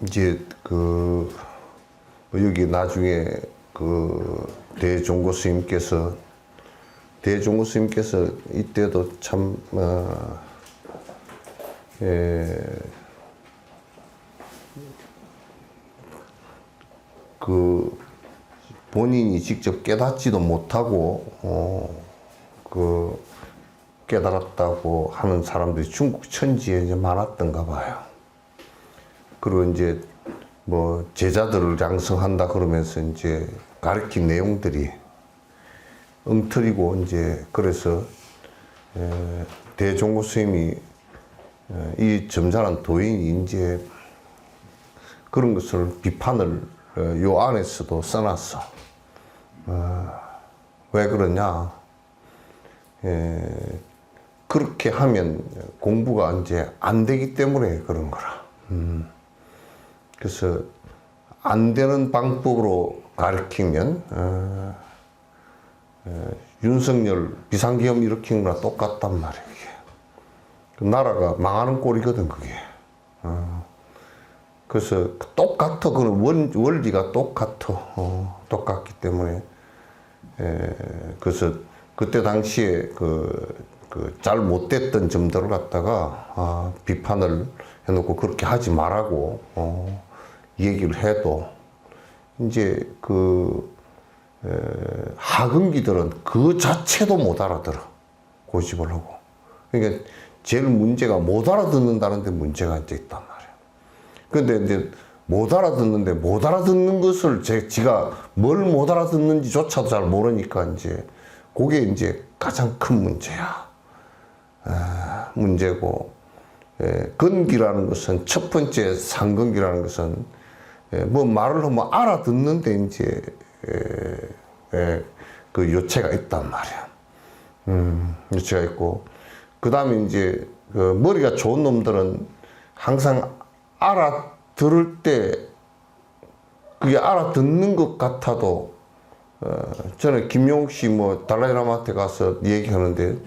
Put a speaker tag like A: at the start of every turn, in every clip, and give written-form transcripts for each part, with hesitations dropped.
A: 이제 여기 나중에 대종고 스님께서 이때도 참 본인이 직접 깨닫지도 못하고 깨달았다고 하는 사람들이 중국 천지에 이제 많았던가 봐요. 그리고 이제 뭐 제자들을 양성한다 그러면서 이제 가르친 내용들이 엉터리고 이제 그래서 대종고 스님이 이 점잖은 도인이 이제 그런 것을 비판을 요 안에서도 써놨어. 왜 그러냐? 그렇게 하면 공부가 이제 안 되기 때문에 그런 거라. 그래서 안 되는 방법으로 가르치면 윤석열 비상계엄 일으킨 거랑 똑같단 말이에요. 이게. 나라가 망하는 꼴이거든 그게. 그래서 똑같아. 그런 원리가 똑같아. 똑같기 때문에 그래서 그때 당시에 잘 못됐던 점들을 갖다가 비판을 해놓고 그렇게 하지 말라고 얘기를 해도 이제 하근기들은 그 자체도 못 알아들어. 고집을 하고. 그러니까 제일 문제가 못 알아듣는다는 데 문제가 이제 있단 말이에요. 그런데 이제 못 알아듣는데 못 알아듣는 것을 지가 뭘 못 알아듣는지조차도 잘 모르니까 이제 그게 이제 가장 큰 문제야. 문제고, 건기라는 것은 첫 번째 상근기라는 것은 뭐 말을 하면 알아듣는데 이제 그 요체가 있단 말이야. 요체가 있고, 그 다음에 이제 머리가 좋은 놈들은 항상 알아들을 때 그게 알아듣는 것 같아도 저는 김용욱 씨 뭐 달라이라마한테 가서 얘기하는데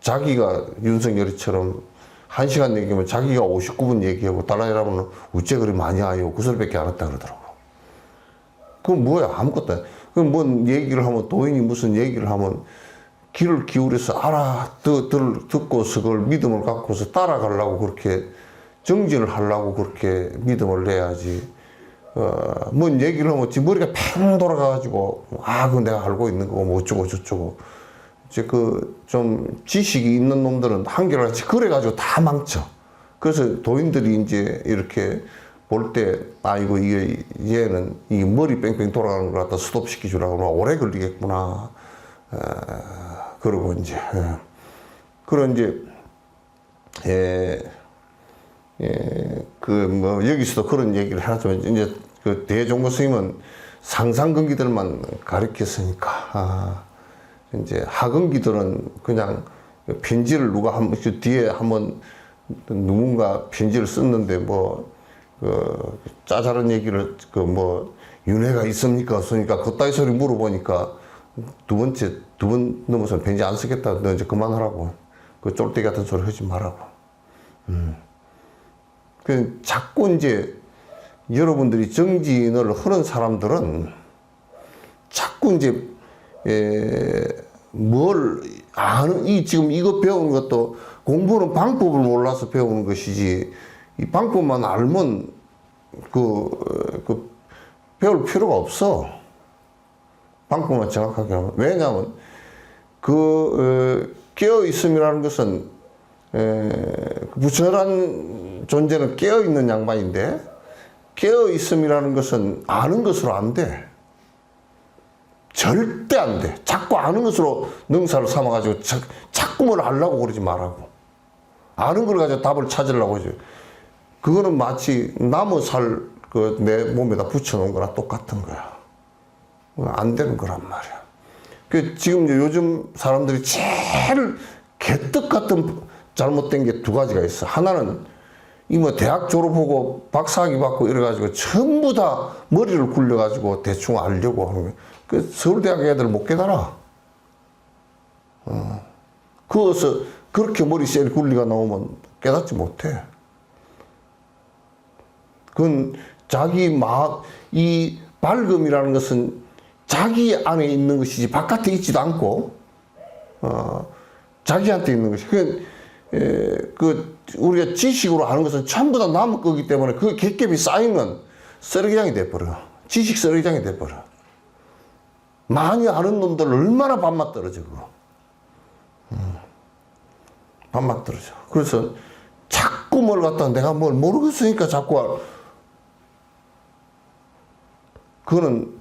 A: 자기가 윤석열이처럼 1시간 얘기하면 자기가 59분 얘기하고 달라이라마는 어째 그리 많이 와요. 그 소리밖에 안 했다 그러더라고. 그건 뭐야? 아무것도 아니야. 그럼 뭔 얘기를 하면 도인이 무슨 얘기를 하면 귀를 기울여서 듣고서 그걸 믿음을 갖고서 따라가려고 그렇게 정진을 하려고 그렇게 믿음을 내야지. 뭔 얘기를 하면 지 머리가 팽 돌아가가지고 그거 내가 알고 있는 거고 뭐 어쩌고 저쩌고 이제 좀 지식이 있는 놈들은 한결같이 그래가지고 다 망쳐. 그래서 도인들이 이제 이렇게 볼 때 이거 얘는 이 머리 뺑뺑 돌아가는 걸 갖다 스톱시켜 주라고 하면 오래 걸리겠구나. 그러고 이제 그런 이제 뭐 여기서도 그런 얘기를 하지만 이제 그 대종고 스님은 상상근기들만 가르쳤으니까 이제 하근기들은 그냥 편지를 누가 뒤에 한번 누군가 편지를 썼는데 뭐 짜잘한 얘기를 뭐 윤회가 있습니까 없습니까 그따위 소리 물어보니까 두 번 넘어서는 편지 안 쓰겠다. 너 이제 그만하라고. 그 쫄대기 같은 소리 하지 말라고. 자꾸 이제 여러분들이 정진을 하는 사람들은 자꾸 이제 뭘 아는 지금 이거 배우는 것도 공부는 방법을 몰라서 배우는 것이지 이 방법만 알면 배울 필요가 없어. 방법만 정확하게 하면. 왜냐하면 깨어 있음이라는 것은 부처란 존재는 깨어 있는 양반인데 깨어 있음이라는 것은 아는 것으로 안 돼. 절대 안 돼. 자꾸 아는 것으로 능사를 삼아가지고 자꾸 뭘 하려고 그러지 말라고. 아는 걸 가지고 답을 찾으려고 하지. 그거는 마치 나무 살 내 몸에다 붙여놓은 거랑 똑같은 거야. 안 되는 거란 말이야. 지금 요즘 사람들이 제일 개떡 같은 잘못된 게 두 가지가 있어. 하나는 이 뭐 대학 졸업하고 박사학위 받고 이래가지고 전부 다 머리를 굴려가지고 대충 알려고 하는 거야. 서울대학 애들 못 깨달아. 그것서 그렇게 머리 셀 굴리가 나오면 깨닫지 못해. 그건 이 밝음이라는 것은 자기 안에 있는 것이지 바깥에 있지도 않고, 자기한테 있는 것이. 우리가 지식으로 아는 것은 전부 다 남의 거기 때문에 그 겹겹이 쌓이면 쓰레기장이 돼버려. 지식 쓰레기장이 돼버려. 많이 아는 놈들 얼마나 밥맛 떨어져, 그거. 밥맛 떨어져. 그래서 자꾸 뭘 갖다가 내가 뭘 모르겠으니까 자꾸 그거는,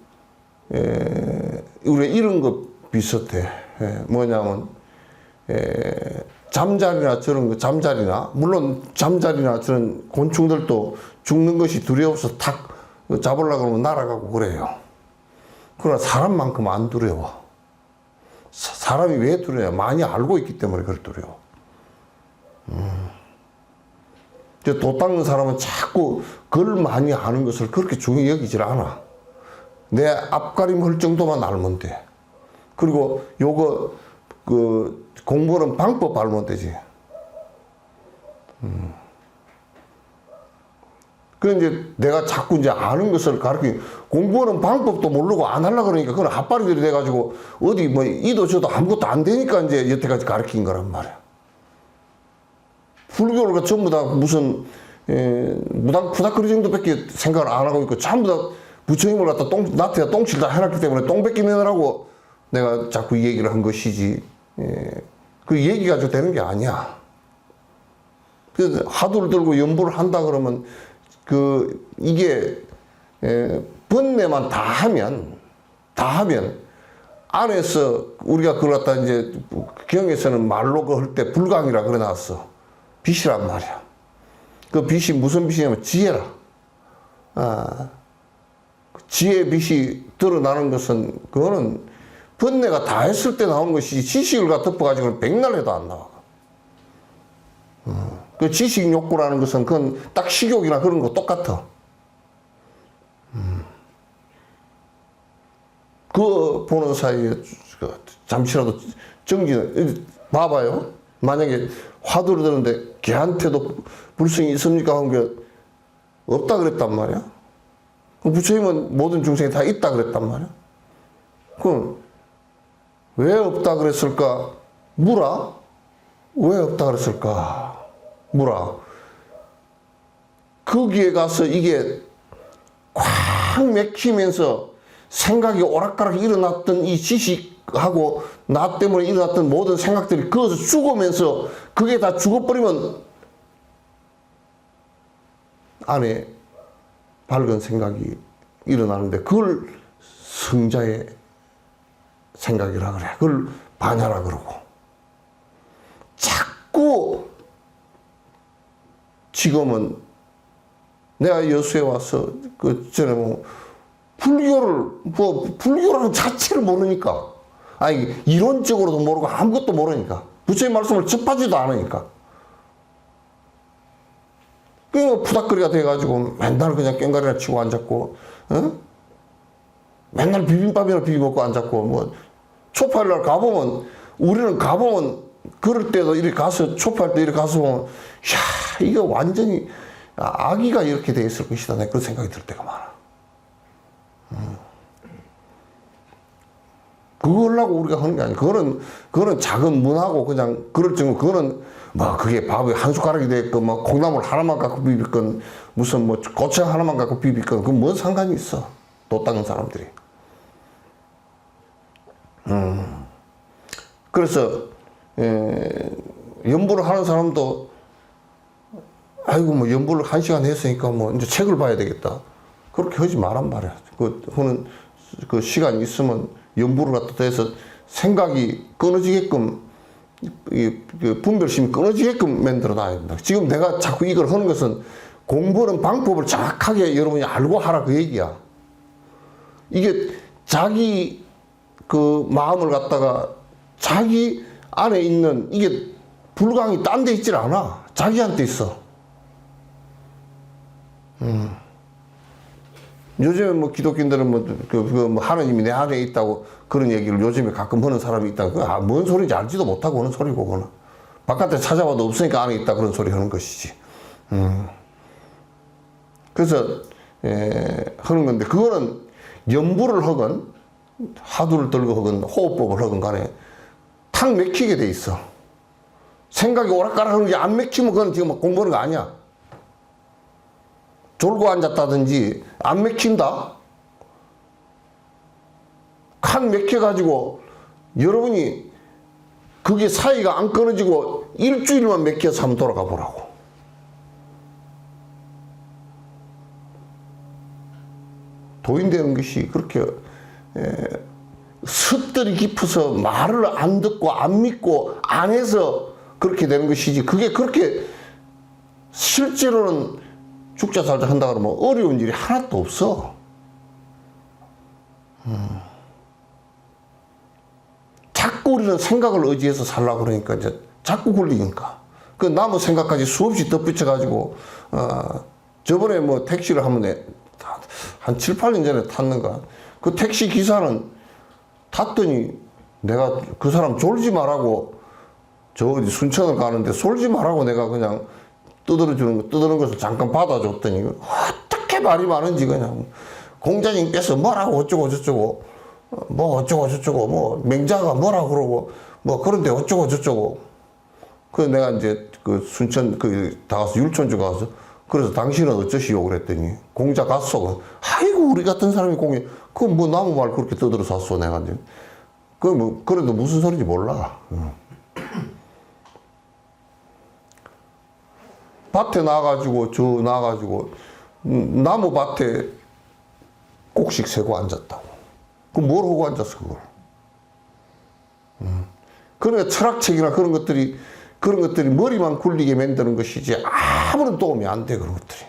A: 우리가 이런 거 비슷해. 뭐냐면, 잠자리나 저런 거, 물론 잠자리나 저런 곤충들도 죽는 것이 두려워서 탁 잡으려고 하면 날아가고 그래요. 그러나 사람만큼 안 두려워. 사람이 왜 두려워? 많이 알고 있기 때문에 그걸 두려워. 도 닦는 사람은 자꾸 그걸 많이 아는 것을 그렇게 중요히 여기질 않아. 내 앞가림 할 정도만 알면 돼. 그리고 요거, 공부하는 방법 알면 되지. 이제 내가 자꾸 이제 아는 것을 공부하는 방법도 모르고 안 하려고 그러니까 그건 핫바리들이 돼가지고 어디 뭐 이도 저도 아무것도 안 되니까 이제 여태까지 가르친 거란 말이야. 불교가 전부 다 무슨, 무당푸닥거리 정도밖에 생각을 안 하고 있고 전부 다 부처님을 갖다 나한테 똥칠 다 해놨기 때문에 똥 뺏기느라고 내가 자꾸 이 얘기를 한 것이지. 그 얘기 가지고 되는 게 아니야. 그래서 화두를 들고 연부를 한다 그러면 이게 번뇌만 다 하면 안에서 우리가 그걸 갖다 이제 경에서는 말로 할 때 불강이라 그래 놨어. 빛이란 말이야. 그 빛이 무슨 빛이냐면 지혜라. 지혜의 빛이 드러나는 것은 그거는 번뇌가 다 했을 때 나오는 것이지 지식을 갖다 덮어가지고는 백날 해도 안 나와. 그 지식 욕구라는 것은 그건 딱 식욕이나 그런 거 똑같아. 그거 보는 사이에 잠시라도 봐봐요. 만약에 화두를 드는데 걔한테도 불성이 있습니까? 한 게 없다 그랬단 말이야. 부처님은 모든 중생이 다 있다 그랬단 말이야. 그럼 왜 없다 그랬을까? 물어. 왜 없다 그랬을까? 물어. 거기에 가서 이게 꽉 맥히면서 생각이 오락가락 일어났던 이 지식하고 나 때문에 일어났던 모든 생각들이 거기서 죽으면서 그게 다 죽어버리면 안에 밝은 생각이 일어나는데 그걸 성자의 생각이라 그래. 그걸 반야라 그러고. 자꾸 지금은 내가 여수에 와서 전에 불교라는 자체를 모르니까. 아니, 이론적으로도 모르고 아무것도 모르니까. 부처의 말씀을 접하지도 않으니까. 그냥 푸닥거리가 돼가지고 맨날 그냥 깽가리나 치고 앉았고, 맨날 비빔밥이나 비벼 먹고 앉았고, 초파일날 가보면, 우리는 가보면, 그럴 때도 이렇게 가서, 초파할 때 이렇게 가서 보면, 이야, 이거 완전히 아기가 이렇게 돼 있을 것이다. 내가 그런 생각이 들 때가 많아. 그거 하려고 우리가 하는 게 아니야. 그거는 작은 문하고 그냥 그럴 정도, 그거는 그게 밥에 한 숟가락이 되겠건, 콩나물 하나만 갖고 비빌건, 무슨 고추 하나만 갖고 비빌건, 그건 뭔 상관이 있어. 도 닦는 사람들이. 그래서, 연부를 하는 사람도, 아이고, 연부를 1시간 했으니까 이제 책을 봐야 되겠다. 그렇게 하지 말란 말이야. 그거는 그 시간이 있으면 연부를 갖다 해서 생각이 끊어지게끔 그 분별심이 끊어지게끔 만들어 놔야 된다. 지금 내가 자꾸 이걸 하는 것은 공부하는 방법을 정확하게 여러분이 알고 하라 그 얘기야. 이게 자기 그 마음을 갖다가 자기 안에 있는 이게 불강이 딴 데 있질 않아. 자기한테 있어. 요즘에 뭐 기독교인들은 뭐 하느님이 내 안에 있다고 그런 얘기를 요즘에 가끔 하는 사람이 있다고. 뭔 소리인지 알지도 못하고 하는 소리고, 그거는. 바깥에 찾아봐도 없으니까 안에 있다 그런 소리 하는 것이지. 그래서, 하는 건데, 그거는 연부를 하건, 화두를 들고 하건, 호흡법을 하건 간에 탁 맥히게 돼 있어. 생각이 오락가락 하는 게 안 맥히면 그건 지금 공부하는 거 아니야. 졸고 앉았다든지 안 맥힌다? 칸 맥혀가지고 여러분이 그게 사이가 안 끊어지고 일주일만 맥혀서 한번 돌아가 보라고. 도인되는 것이 그렇게 습들이 깊어서 말을 안 듣고 안 믿고 안 해서 그렇게 되는 것이지, 그게 그렇게 실제로는 죽자 살자 한다 그러면 어려운 일이 하나도 없어. 자꾸 우리는 생각을 의지해서 살려고 그러니까 이제 자꾸 굴리니까. 그 나무 생각까지 수없이 덧붙여가지고, 저번에 뭐 택시를 한 7, 8년 전에 탔는가. 그 택시 기사는 탔더니 내가 그 사람 졸지 말라고, 저 어디 순천을 가는데 졸지 말라고 내가 그냥 떠드는 것을 잠깐 받아줬더니 어떻게 말이 많은지 그냥 공자님 께서 뭐라고 어쩌고 저쩌고 뭐 어쩌고 저쩌고 뭐 맹자가 뭐라고 그러고 뭐 그런데 어쩌고 저쩌고. 그래서 내가 이제 그 순천 다 가서 율촌주 가서 그래서 당신은 어쩌시오 그랬더니 공자 갔어. 아이고 우리 같은 사람이 공에 그 뭐 나무 말 그렇게 떠들어서 왔어. 내가 이제 그 뭐 그래도 무슨 소리인지 몰라. 밭에 나가지고 나무 밭에 꼭씩 세고 앉았다고. 그럼 뭘 하고 앉았어 그걸? 그러니까 철학책이나 그런 것들이 머리만 굴리게 만드는 것이지 아무런 도움이 안 돼, 그런 것들이.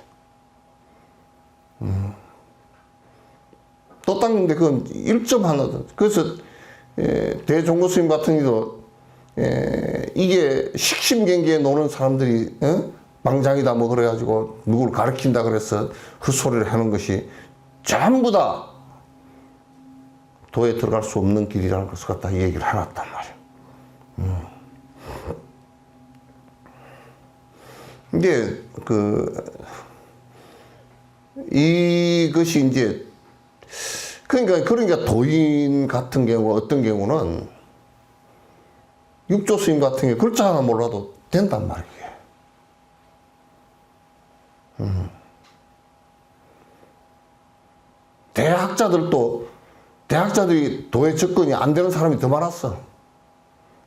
A: 또 닦는데 그건 1점 하나도. 그래서 대종고 스님 같은 경우도 이게 식심경기에 노는 사람들이 망장이다 뭐 그래가지고 누구를 가르친다 그래서 그 소리를 하는 것이 전부 다 도에 들어갈 수 없는 길이라는 것을 갖다 이 얘기를 해놨단 말이야. 이게 이것이 이제 그러니까 도인 같은 경우 어떤 경우는 육조 스님 같은 경우 글자 하나 몰라도 된단 말이에요. 대학자들이 도에 접근이 안 되는 사람이 더 많았어.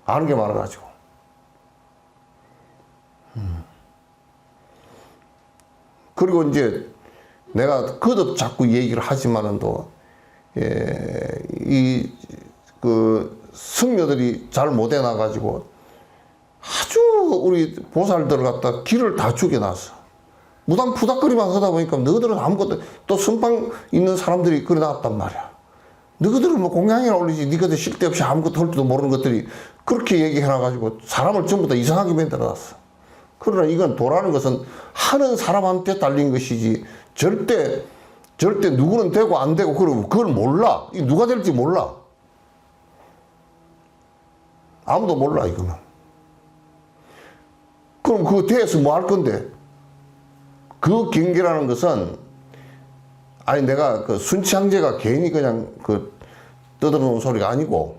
A: 아는 게 많아가지고. 그리고 이제 내가 거듭 자꾸 얘기를 하지만은 승려들이 잘 못 해놔가지고 아주 우리 보살들을 갖다 길을 다 죽여놨어. 무당 푸닥거리만 하다 보니까 너희들은 아무것도, 또 선방 있는 사람들이 그래 나왔단 말이야. 너희들은 뭐 공양이나 올리지, 너희들 쓸데없이 아무것도 할 줄도 모르는 것들이 그렇게 얘기해놔가지고 사람을 전부 다 이상하게 만들어놨어. 그러나 이건 도라는 것은 하는 사람한테 달린 것이지 절대 누구는 되고 안 되고 그걸 몰라. 누가 될지 몰라. 아무도 몰라 이거는. 그럼 그거 돼서 뭐 할 건데? 그 경계라는 것은 아니 내가 그 순치향제가 괜히 그냥 떠들어놓은 소리가 아니고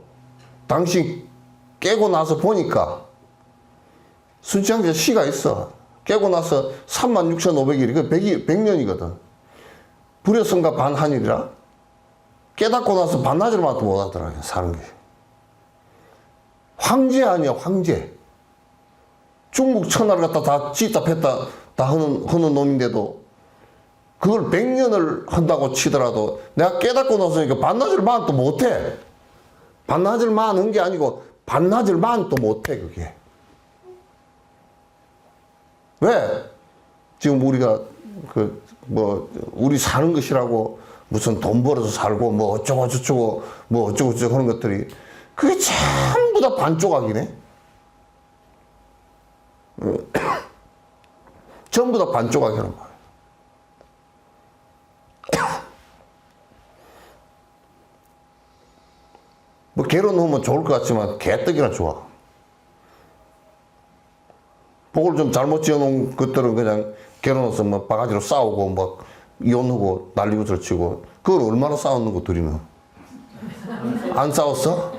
A: 당신 깨고 나서 보니까 순치향제 시가 있어. 깨고 나서 36,500일이 그 100년이거든. 불여성가 반한일이라. 깨닫고 나서 반나절만도 못하더라 사는 게. 황제 아니야 황제. 중국 천하를 갖다 다 찢다 팼다 다 하는 놈인데도 그걸 100년을 한다고 치더라도 내가 깨닫고 나서니까 반나절 만도 못해. 반나절만 한 게 아니고 반나절만 또 못해 그게. 왜? 지금 우리가 우리 사는 것이라고 무슨 돈 벌어서 살고 뭐 어쩌고 저쩌고 뭐 어쩌고 저쩌고 하는 것들이 그게 전부 다 반조각이네. 전부 다 반조각이란 말이야. 뭐 결혼하면 좋을 것 같지만 개떡이나 좋아. 복을 좀 잘못 지어놓은 것들은 그냥 결혼해서 뭐 바가지로 싸우고 막 이혼하고 난리고 절치고 그걸 얼마나 싸웠는 거 둘이는. 안 싸웠어?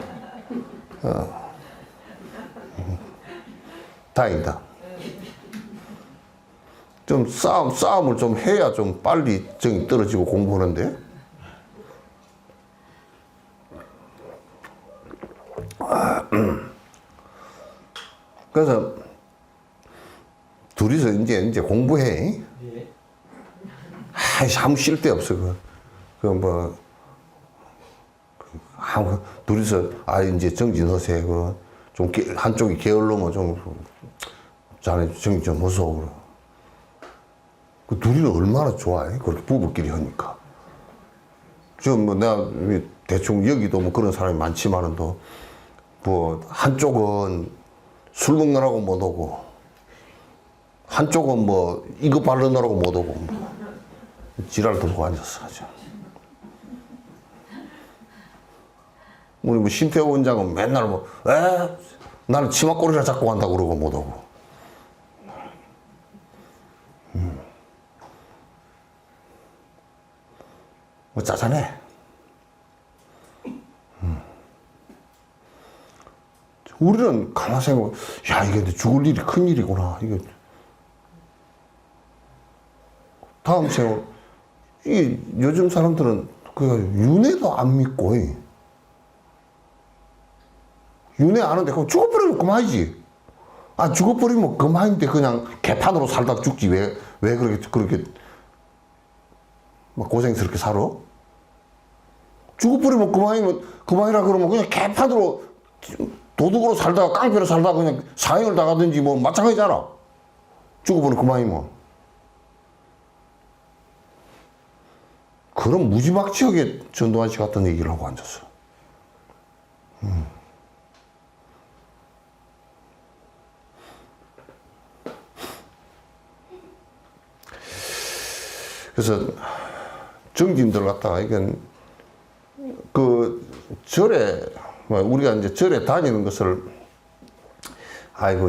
A: 다행이다. 좀 싸움을 좀 해야 좀 빨리 정이 떨어지고 공부하는데. 그래서 둘이서 이제 공부해. 예. 아무 쉴 데 없어. 둘이서 이제 정진하세요. 좀 한쪽이 게을러면 좀 자네 정신 좀 무서워. 그 둘이는 얼마나 좋아해? 그렇게 부부끼리 하니까. 지금 뭐 내가 대충 여기도 뭐 그런 사람이 많지만은 또 뭐 한쪽은 술 먹느라고 못 오고 한쪽은 뭐 이거 바르느라고 못 오고 뭐 지랄 들고 앉았어 아주. 우리 뭐 신태호 원장은 맨날 나는 치마꼬리나 잡고 간다고 그러고 못 오고. 뭐 짜잔해. 우리는 가만 생각해, 야, 이게 근데 죽을 일이 큰 일이구나. 이게. 다음 생각, 이게 요즘 사람들은 윤회도 안 믿고, 윤회 아는데 그럼 죽어버리면 그만이지. 죽어버리면 그만인데 그냥 개판으로 살다 죽지. 왜 그렇게 막 고생스럽게 살아? 죽어버리면 그만이라 그러면 그냥 개판으로 도둑으로 살다가 깡패로 살다가 그냥 사형을 당하든지 뭐 마찬가지잖아. 죽어버리면 그만이면. 그런 무지막지하게 전두환 씨 같은 얘기를 하고 앉았어. 그래서 정진들 갖다가 이건 절에 우리가 이제 절에 다니는 것을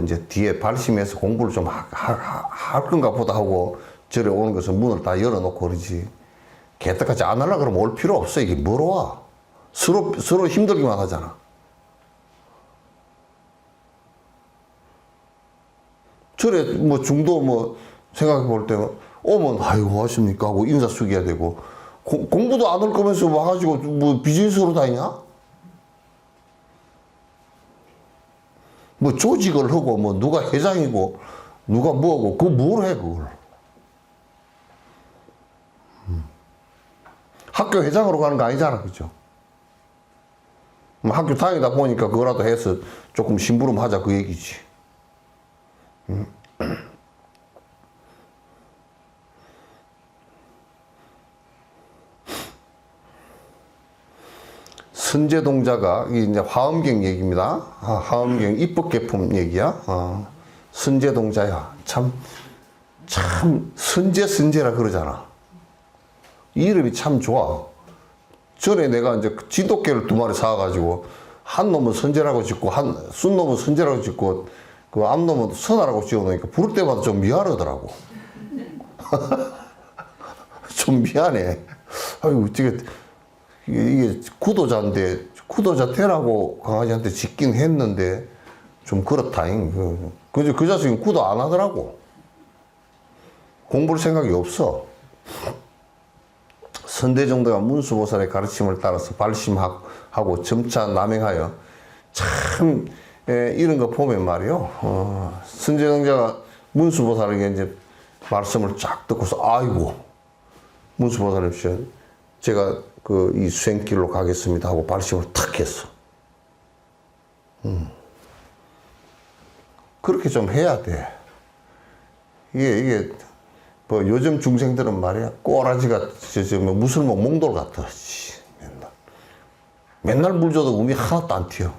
A: 이제 뒤에 발심해서 공부를 좀 할 건가 보다 하고 절에 오는 것은 문을 다 열어놓고 그러지. 개떡같이 안 하려고 그러면 올 필요 없어. 이게 뭐로 와? 서로 힘들기만 하잖아. 절에 뭐 중도 뭐 생각해 볼 때는 오면 아이고 하십니까 하고 인사 숙여야 되고 공부도 안 할 거면서 와가지고 뭐 비즈니스로 다니냐? 뭐 조직을 하고 뭐 누가 회장이고 누가 뭐하고 그거 뭘 해 그걸. 학교 회장으로 가는 거 아니잖아, 그죠? 학교 다니다 보니까 그거라도 해서 조금 심부름 하자 그 얘기지. 선제동자가 이제 화엄경 얘기입니다. 화엄경 입법개품 얘기야. 선제동자야. 참 선제라 그러잖아. 이 이름이 참 좋아. 전에 내가 이제 지도개를 2마리 사가지고 한 놈은 선제라고 짓고 순 놈은 선제라고 짓고 그 앞 놈은 선하라고 지어놓으니까 부를 때마다 좀 미안하더라고. 좀 미안해. 아유 어떻게 이게 구도자인데 구도자 되라고 강아지한테 짓긴 했는데 좀 그렇다잉. 그 자식은 구도 안 하더라고. 공부할 생각이 없어. 선대정도가 문수보살의 가르침을 따라서 발심하고 점차 남행하여 참 이런 거 보면 말이요. 선대정자가 문수보살에게 이제 말씀을 쫙 듣고서 아이고 문수보살님 제가 이 수행길로 가겠습니다 하고 발심을 탁 했어. 그렇게 좀 해야 돼. 이게, 뭐, 요즘 중생들은 말이야, 꼬라지가, 뭐 무슬모 몽돌 같아. 맨날 물 줘도 음이 하나도 안 튀어.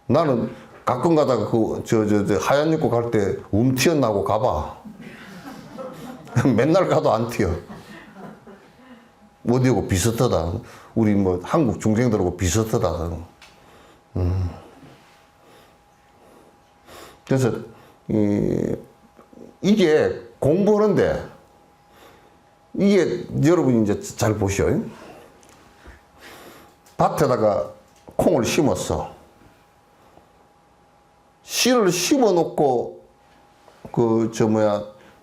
A: 나는 가끔 가다가 하얀 입고 갈 때 튀어나고 가봐. 맨날 가도 안 튀어. 어디하고 비슷하다. 우리 뭐 한국 중생들하고 비슷하다. 그래서 이게 공부하는데 이게 여러분이 이제 잘 보시오. 밭에다가 콩을 심었어. 씨를 심어 놓고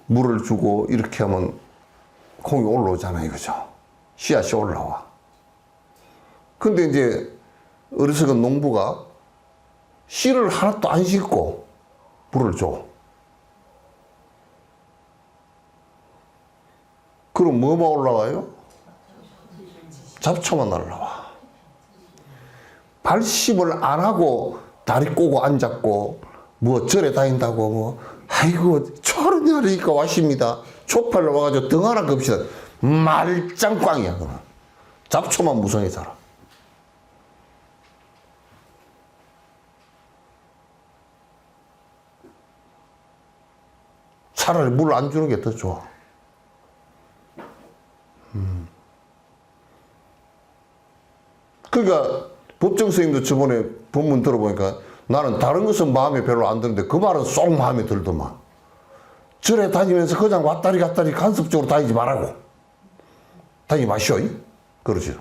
A: 물을 주고 이렇게 하면 콩이 올라오잖아요. 그죠? 씨앗이 올라와. 근데 이제 어리석은 농부가 씨를 하나도 안 심고 물을 줘. 그럼 뭐만 올라와요? 잡초만 날라와. 발심을 안 하고 다리 꼬고 앉았고 뭐 절에 다닌다고 뭐 아이고 초르냐리니까 왔습니다. 초팔로 와가지고 등 하나 겁시다. 말짱꽝이야. 잡초만 무성히 살아. 차라리 물 안 주는 게 더 좋아. 그러니까 법정 스님도 저번에 본문 들어보니까 나는 다른 것은 마음에 별로 안 드는데 그 말은 쏙 마음에 들더만. 절에 다니면서 그냥 왔다리 갔다리 간섭적으로 다니지 말라고. 다니지 마시오. 그러지.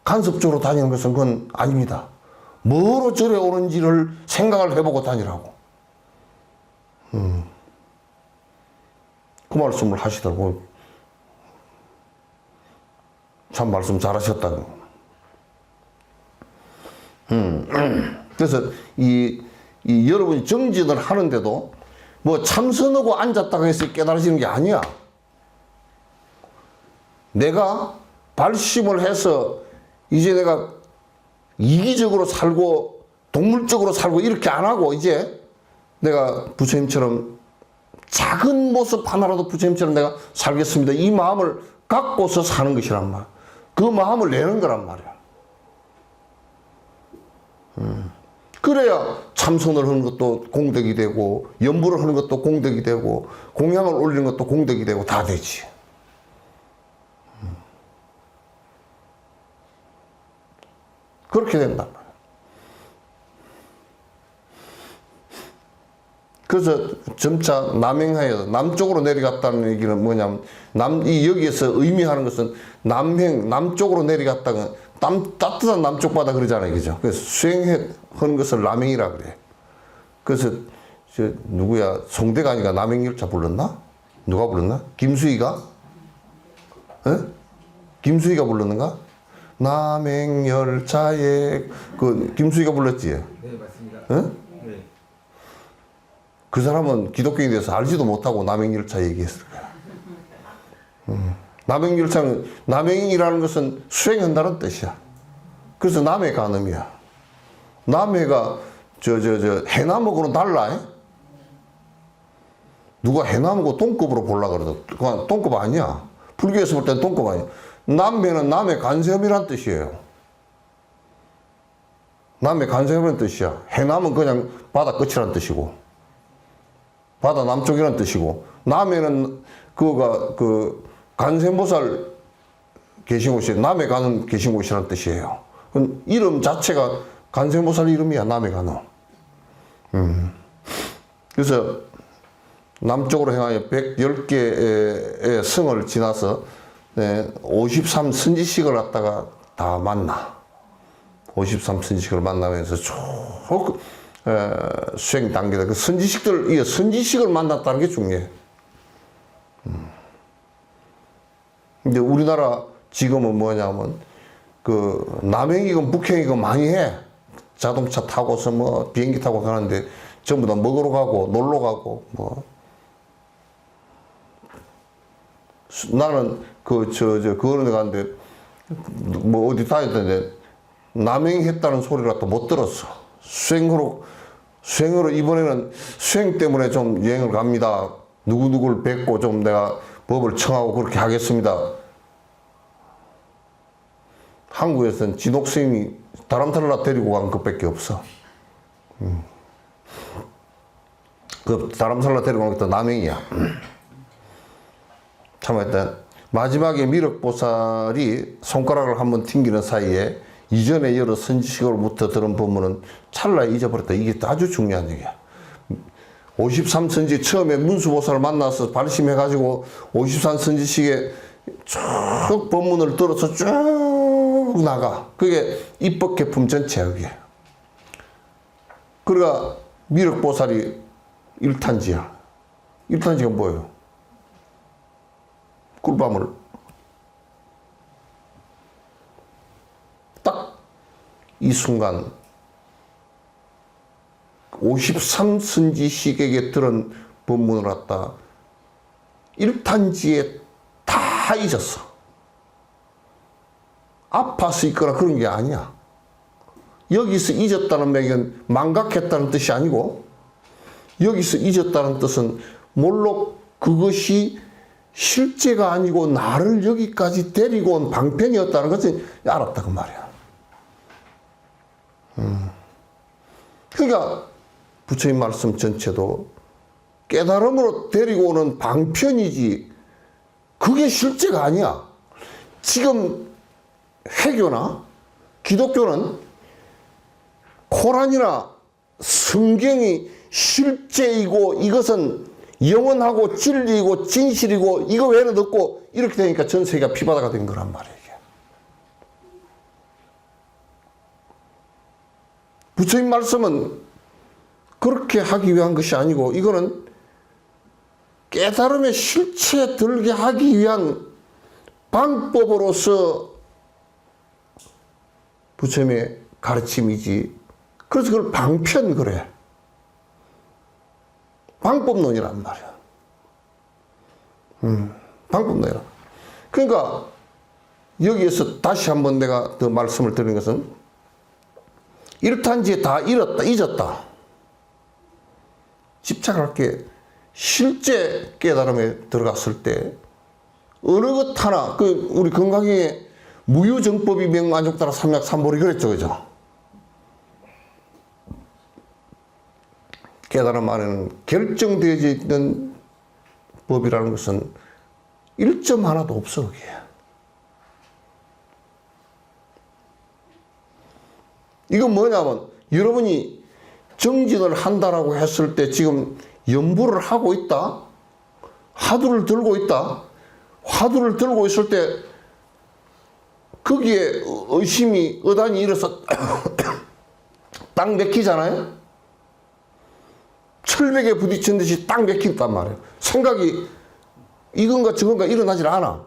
A: 간섭적으로 다니는 것은 그건 아닙니다. 뭐로 절에 오는지를 생각을 해보고 다니라고. 그 말씀을 하시더라고. 참 말씀 잘하셨다고. 그래서 여러분이 정진을 하는데도 뭐 참선하고 앉았다가 해서 깨달아지는 게 아니야. 내가 발심을 해서 이제 내가 이기적으로 살고 동물적으로 살고 이렇게 안 하고 이제 내가 부처님처럼 작은 모습 하나라도 부처님처럼 내가 살겠습니다. 이 마음을 갖고서 사는 것이란 말이야. 그 마음을 내는 거란 말이야. 그래야 참선을 하는 것도 공덕이 되고 연부를 하는 것도 공덕이 되고 공양을 올리는 것도 공덕이 되고 다 되지. 그렇게 된단 말이야. 그래서 점차 남행하여 남쪽으로 내려갔다는 얘기는 뭐냐면 여기에서 의미하는 것은 남쪽으로 내려갔다가 따뜻한 남쪽 바다 그러잖아요. 그죠? 그래서 수행하는 것을 남행이라 그래. 그래서 누구야? 송대관이가 남행열차 불렀나? 누가 불렀나? 김수희가? 에? 김수희가 불렀는가? 남행열차에 김수희가 불렀지?
B: 네, 맞습니다.
A: 에?
B: 네.
A: 그 사람은 기독교인에 대해서 알지도 못하고 남행열차 얘기했을 거야. 남행열차는, 남행이라는 것은 수행한다는 뜻이야. 그래서 남해 간음이야. 남해가 해남하고는 달라. 누가 해남하고 동급으로 보려고 그러도 그건 동급 아니야. 불교에서 볼 때는 동급 아니야. 남해는 남해 간세음이란 뜻이에요. 남해 간세음이란 뜻이야. 해남은 그냥 바다 끝이란 뜻이고 바다 남쪽이란 뜻이고 남해는 간세음보살 계신 곳이 남해 가는 계신 곳이란 뜻이에요. 이름 자체가 간세음보살 이름이야. 남해 가는. 그래서 남쪽으로 향하여 110개의 성을 지나서 53 선지식을 갖다가 다 만나. 53 선지식을 만나면서 쭉 수행 단계다. 그 선지식을 만났다는 게 중요해. 근데 우리나라 지금은 뭐냐면 남행이건 북행이건 많이 해. 자동차 타고서 뭐 비행기 타고 가는데 전부 다 먹으러 가고 놀러 가고 뭐. 나는 그거는 갔는데 뭐 어디 다녔던데 남행했다는 소리를 또 못 들었어. 수행으로 이번에는 수행 때문에 좀 여행을 갑니다. 누구누구를 뵙고 좀 내가 법을 청하고 그렇게 하겠습니다. 한국에서는 진옥스님이 다람살라 데리고 간 것밖에 없어. 그 다람살라 데리고 간 것도 남행이야. 참 하여튼 마지막에 미륵보살이 손가락을 한번 튕기는 사이에 이전에 여러 선지식으로부터 들은 법문은 찰나에 잊어버렸다. 이게 아주 중요한 얘기야. 53선지 처음에 문수보살을 만나서 발심해가지고 53선지식에 쭉 법문을 들어서 쭉 나가. 그게 입법개품 전체야, 그게. 그러니까 미륵보살이 일탄지야. 일탄지가 뭐예요? 꿀밤을 딱 이 순간 53선지식에게 들은 법문을 갖다 일탄지에 다 잊었어. 아파서 있거나 그런 게 아니야. 여기서 잊었다는 맥은 망각했다는 뜻이 아니고, 여기서 잊었다는 뜻은 몰록 그것이 실제가 아니고 나를 여기까지 데리고 온 방편이었다는 것을 알았다 그 말이야. 그러니까 부처님 말씀 전체도 깨달음으로 데리고 오는 방편이지 그게 실제가 아니야. 지금 회교나 기독교는 코란이나 성경이 실제이고 이것은 영원하고 진리이고 진실이고 이거 외에는 없고 이렇게 되니까 전 세계가 피바다가 된 거란 말이에요. 부처님 말씀은 그렇게 하기 위한 것이 아니고 이거는 깨달음의 실체에 들게 하기 위한 방법으로서 부처님의 가르침이지. 그래서 그걸 방편 그래. 방법론이란 말이야. 방법론이라. 그러니까 여기에서 다시 한번 내가 더 말씀을 드리는 것은 일탄지에 다 잊었다. 집착할 게 실제 깨달음에 들어갔을 때 어느 것 하나 우리 건강에 무유정법이 명만족따라 삼약삼보리 그랬죠, 그죠? 깨달음 안에는 결정되어져 있는 법이라는 것은 1점 하나도 없어, 그게. 이건 뭐냐면 여러분이 정진을 한다라고 했을 때 지금 연부를 하고 있다. 화두를 들고 있다. 화두를 들고 있을 때 거기에 의심이 의단이 일어서 딱 맥히잖아요. 철벽에 부딪힌 듯이 딱 맥힌단 말이에요. 생각이 이건가 저건가 일어나질 않아.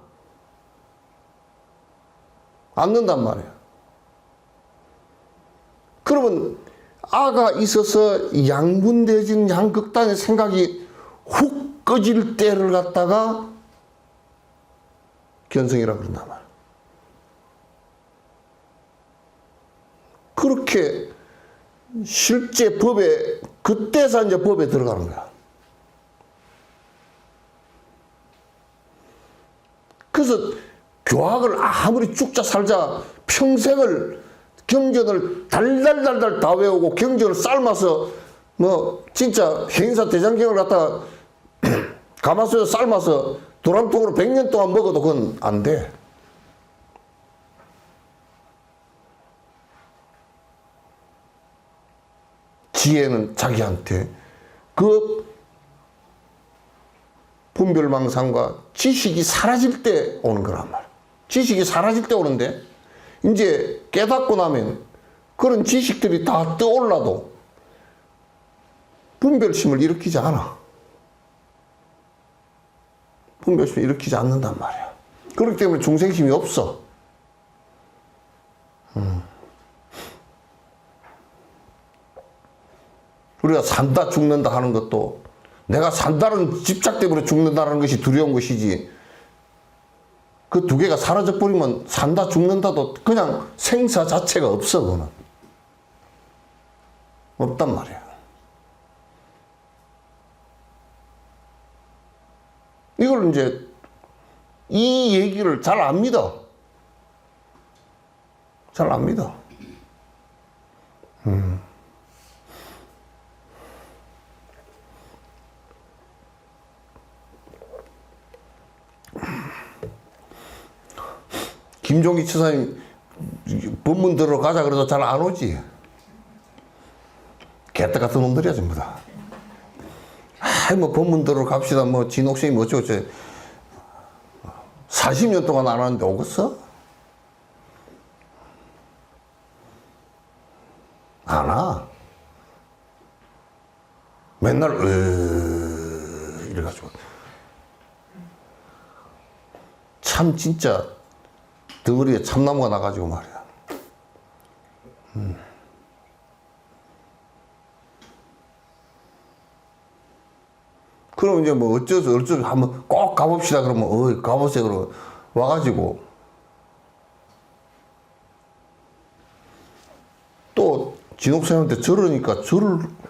A: 않는단 말이에요. 그러면 아가 있어서 양분되어진 양극단의 생각이 훅 꺼질 때를 갖다가 견성이라고 그런단 말이에요. 그렇게 실제 법에 그때서 이제 법에 들어가는 거야. 그래서 교학을 아무리 죽자 살자 평생을 경전을 달달달달 다 외우고 경전을 삶아서 뭐 진짜 행사 대장경을 갖다가 가마솥에 삶아서 도람통으로 100년 동안 먹어도 그건 안 돼. 지혜는 자기한테 그 분별망상과 지식이 사라질 때 오는 거란 말이야. 지식이 사라질 때 오는데 이제 깨닫고 나면 그런 지식들이 다 떠올라도 분별심을 일으키지 않아. 분별심을 일으키지 않는단 말이야. 그렇기 때문에 중생심이 없어. 우리가 산다 죽는다 하는 것도 내가 산다는 집착 때문에 죽는다는 것이 두려운 것이지 그 두 개가 사라져 버리면 산다 죽는다도 그냥 생사 자체가 없어. 그거는 없단 말이야. 이걸 이제 이 얘기를 잘 안 믿어. 잘 안 믿어. 김종기 치사님 법문 들어가자 그래도 잘 안 오지. 개떡 같은 놈들이야 전부 다. 뭐 법문 들어갑시다. 뭐 진옥생이 뭐 어쩌고 40년 동안 안 하는데 오겠어? 안 와. 맨날 이래가지고 참 진짜 덩어리에 참나무가 나가지고 말이야. 그럼 이제 뭐 어쩌서 한번 꼭 가봅시다 그러면 가보세요 그러고 와가지고 또 진옥사님한테 절으니까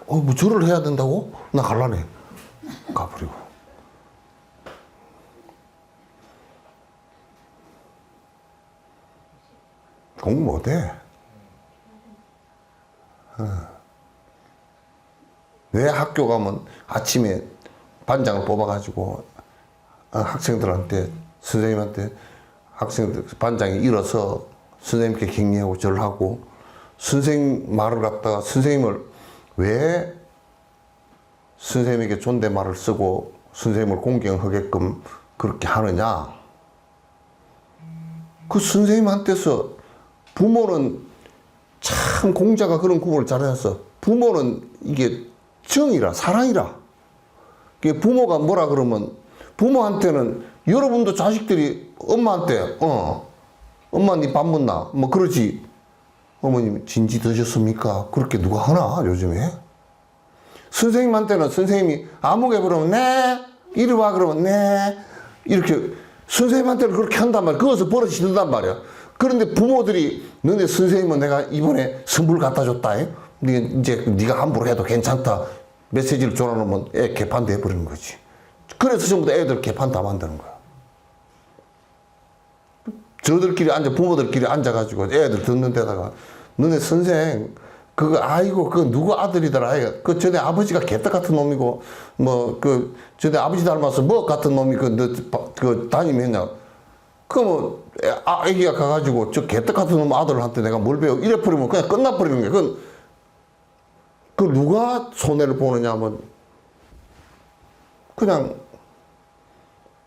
A: 뭐 절을 해야 된다고? 나 갈라네. 가버리고. 공부 못해. 왜 학교 가면 아침에 반장을 뽑아가지고 학생들한테 선생님한테 학생들 반장이 일어서 선생님께 격려하고 절하고 선생님 말을 갖다가 선생님을 왜 선생님에게 존댓말을 쓰고 선생님을 공경하게끔 그렇게 하느냐. 그 선생님한테서 부모는 참 공자가 그런 구분을 잘해놨어. 부모는 이게 정이라 사랑이라. 부모가 뭐라 그러면 부모한테는 여러분도 자식들이 엄마한테 엄마 니 밥 먹나 뭐 그러지. 어머님 진지 드셨습니까? 그렇게 누가 하나 요즘에? 선생님한테는 선생님이 아무개 그러면 네 이리 와 그러면 네 이렇게 선생님한테는 그렇게 한단 말이야. 그것을 버릇이 된단 말이야. 그런데 부모들이 너네 선생님은 내가 이번에 선물 갖다 줬다. 이제 네가 함부로 해도 괜찮다. 메시지를 줘놓으면 애 개판도 해버리는 거지. 그래서 전부 다 애들 개판 다 만드는 거야. 부모들끼리 앉아가지고 애들 듣는 데다가 너네 선생 그거 아이고 그 누구 아들이더라. 그 전에 아버지가 개떡 같은 놈이고 뭐 그 전에 아버지 닮아서 뭐 같은 놈이 그 담임했냐. 그러면 애기가 가가지고 저 개떡 같은 놈 아들한테 내가 뭘 배워 이래 버리면 그냥 끝나버리는 거야. 그 누가 손해를 보느냐 하면 그냥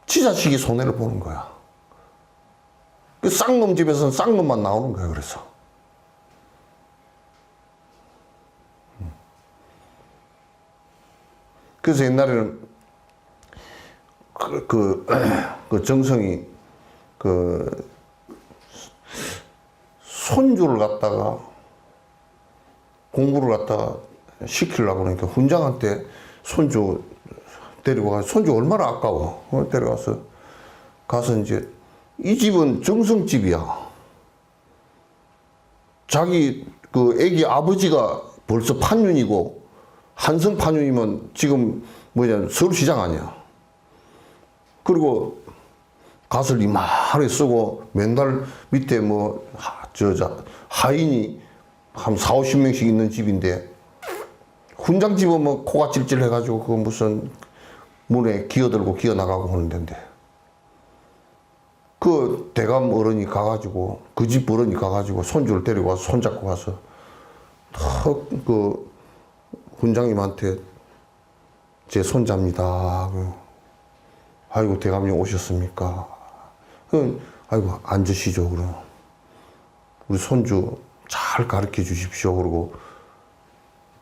A: 지 자식이 손해를 보는 거야. 그 쌍놈 집에서는 쌍놈만 나오는 거야. 그래서 그래서 옛날에는 그 정성이 손주를 갖다가 공부를 갖다가 시키려고 그러니까 훈장한테 손주 데리고 가서 손주 얼마나 아까워. 데려가서 가서 이제 이 집은 정성집이야. 자기 그 애기 아버지가 벌써 판윤이고 한성 판윤이면 지금 서울시장 아니야. 그리고 갓을 이만하게 쓰고 맨날 밑에 하인이 한 4, 50명씩 있는 집인데 훈장집은 뭐 코가 찔찔해가지고 그 무슨 문에 기어들고 기어나가고 하는 데인데 그 대감 어른이 가가지고 그 집 어른이 가가지고 손주를 데리고 와서 손잡고 가서 턱 그 훈장님한테 제 손자입니다. 아이고 대감님 오셨습니까? 아이고 앉으시죠. 그럼 우리 손주 잘 가르쳐 주십시오. 그러고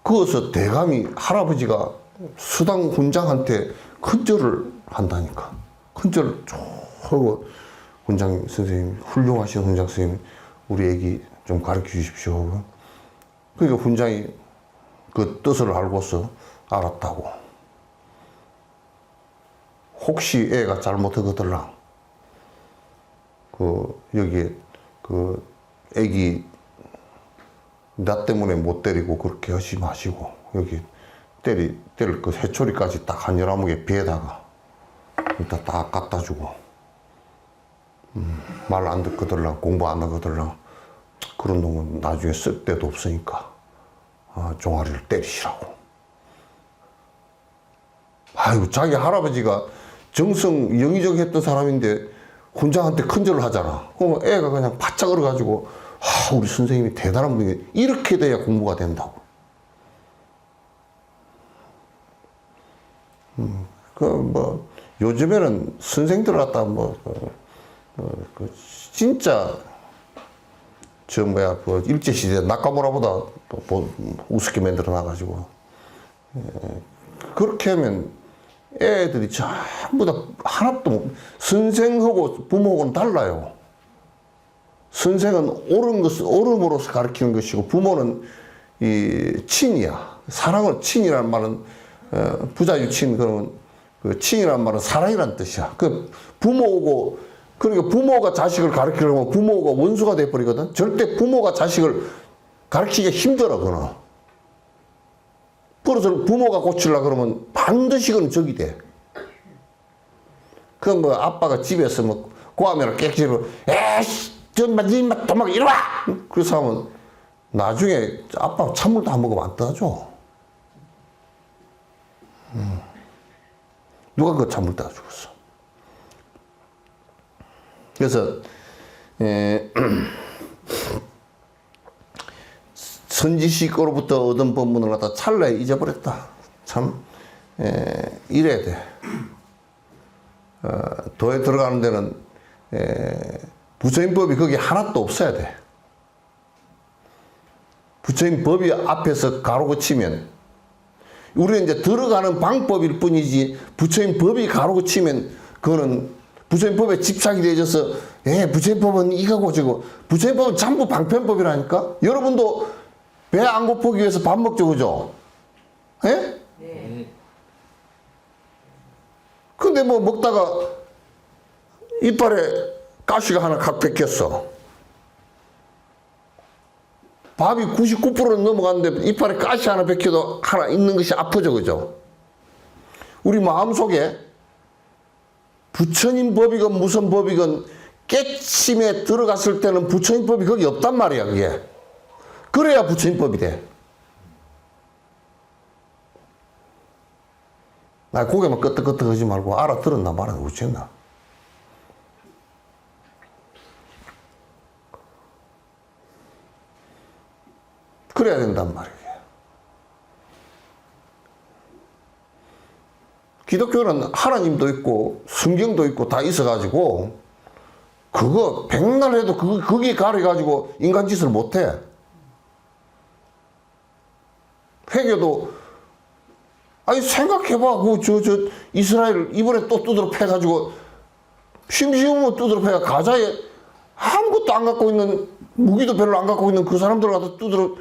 A: 그것을 대감이 할아버지가 수당 훈장한테 큰절을 한다니까. 큰절을 쭉 하고 훈장 선생님 훌륭하신 훈장 선생님 우리 애기 좀 가르쳐 주십시오. 그러니까 훈장이 그 뜻을 알고서 알았다고. 혹시 애가 잘못하거들랑 여기 애기 나 때문에 못 때리고 그렇게 하지 마시고 여기 때릴 그 회초리까지 딱 한 열아무개 비에다가 일단 딱 갖다 주고 말 안 듣거들랑 공부 안 하거들랑 그런 놈은 나중에 쓸 데도 없으니까 종아리를 때리시라고. 아이고 자기 할아버지가 정성 영의정 했던 사람인데 훈장한테 큰절을 하잖아. 그럼 애가 그냥 바짝 얼어가지고 우리 선생님이 대단한 분이 이렇게 돼야 공부가 된다고. 요즘에는 선생들 갖다 진짜 일제시대 낙가모라보다 우습게 만들어 놔가지고 그렇게 하면 애들이 전부 다 하나도 선생하고 부모하고는 달라요. 선생은 옳음으로서 가르치는 것이고 부모는 이 친이야. 사랑을 친이라는 말은 부자유친 그러면 그 친이라는 말은 사랑이라는 뜻이야. 그 부모고 그러니까 부모가 자식을 가르치려면 부모가 원수가 돼버리거든. 절대 부모가 자식을 가르치기가 힘들어 그거는. 그래서 부모가 고치려고 그러면 반드시 그건 적이 돼. 그 아빠가 집에서 고하면 깨끗이로 에이씨 니마 도망 이리 와! 그래서 하면 나중에 아빠 찬물도 안 먹으면 안 떠줘. 누가 그 찬물 떠주겠어. 그래서 선지식으로부터 얻은 법문을 갖다 찰나에 잊어버렸다. 참 이래야 돼. 도에 들어가는 데는 부처인법이 거기 하나도 없어야 돼. 부처인법이 앞에서 가로고 치면 우리는 이제 들어가는 방법일 뿐이지 부처인법이 가로고 치면 그거는 부처인법에 집착이 되어져서 부처인법은 이거고 저거. 부처인법은 전부 방편법이라니까. 여러분도 배 안 고프기 위해서 밥 먹죠, 그죠? 예? 네. 근데 먹다가 이빨에 가시가 하나 각 뺏겼어. 밥이 99%는 넘어갔는데 이빨에 가시 하나 뺏겨도 하나 있는 것이 아프죠, 그죠? 우리 마음속에 부처님 법이건 무슨 법이건 깨침에 들어갔을 때는 부처님 법이 거기 없단 말이야, 그게. 그래야 부처님 법이 돼. 고개만 끄덕끄덕 하지 말고 알아들었나 말았나 어쨌나. 그래야 된단 말이에요. 기독교는 하나님도 있고 성경도 있고 다 있어가지고 그거 백날 해도 거기에 가려가지고 인간 짓을 못해. 회개도 생각해봐. 이스라엘 이번에 또 두드러 패가지고 심심하면 두드러 패가 가자에 아무것도 안 갖고 있는 무기도 별로 안 갖고 있는 그 사람들 갖다 두드러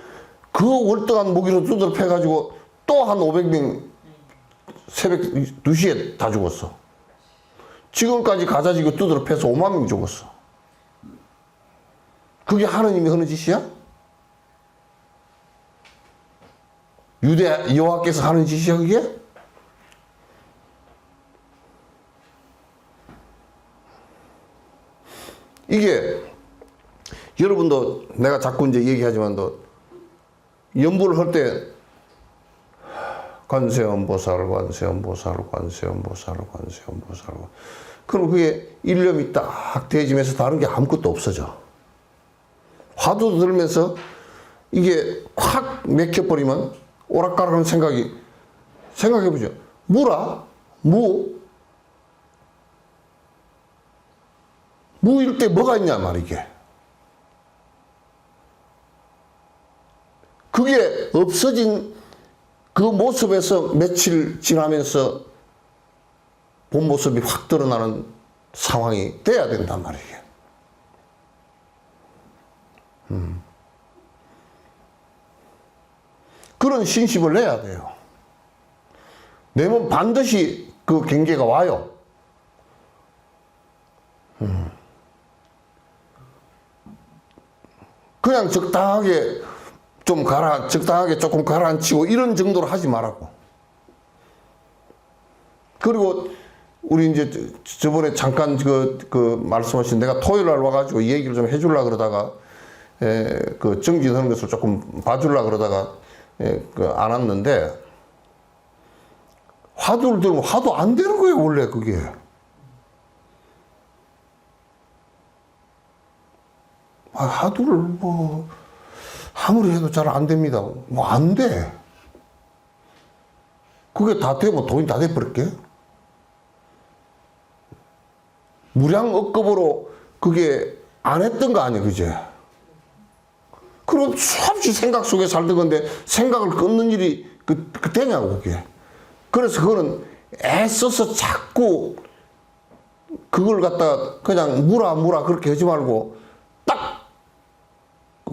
A: 그 월등한 무기로 두드러 패가지고 또 한 500명 새벽 2시에 다 죽었어. 지금까지 가자 지고 두드러 패서 5만 명 죽었어. 그게 하느님이 하는 짓이야? 유대 여호와께서 하는 짓이야 그게? 이게 여러분도 내가 자꾸 이제 얘기하지만도 연부를 할 때 관세음보살 그럼 그게 일념이 딱 대지면서 다른 게 아무것도 없어져. 화두 들면서 이게 확 맥혀버리면 오락가락하는 생각해보죠. 무라? 무일 때 뭐가 있냐 말이게. 그게 없어진 그 모습에서 며칠 지나면서 본 모습이 확 드러나는 상황이 돼야 된단 말이에요. 그런 신심을 내야 돼요. 내면 반드시 그 경계가 와요. 그냥 적당하게 적당하게 조금 가라앉히고 이런 정도로 하지 말라고. 그리고 우리 이제 저번에 잠깐 말씀하신 내가 토요일 날 와가지고 이 얘기를 좀 해주려고 그러다가 그 정진하는 것을 조금 봐주려고 그러다가 안 왔는데 화두를 들으면 화두 안 되는 거예요, 원래 그게. 화두를 뭐 아무리 해도 잘 안 됩니다. 뭐 안 돼. 그게 다 되면 돈이 다 돼버릴게. 무량억급으로 그게 안 했던 거 아니야, 그제? 그럼 수없이 생각 속에 살던 건데 생각을 끊는 일이 되냐고, 그게. 그래서 그거는 애써서 자꾸 그걸 갖다가 그냥 무라 그렇게 하지 말고 딱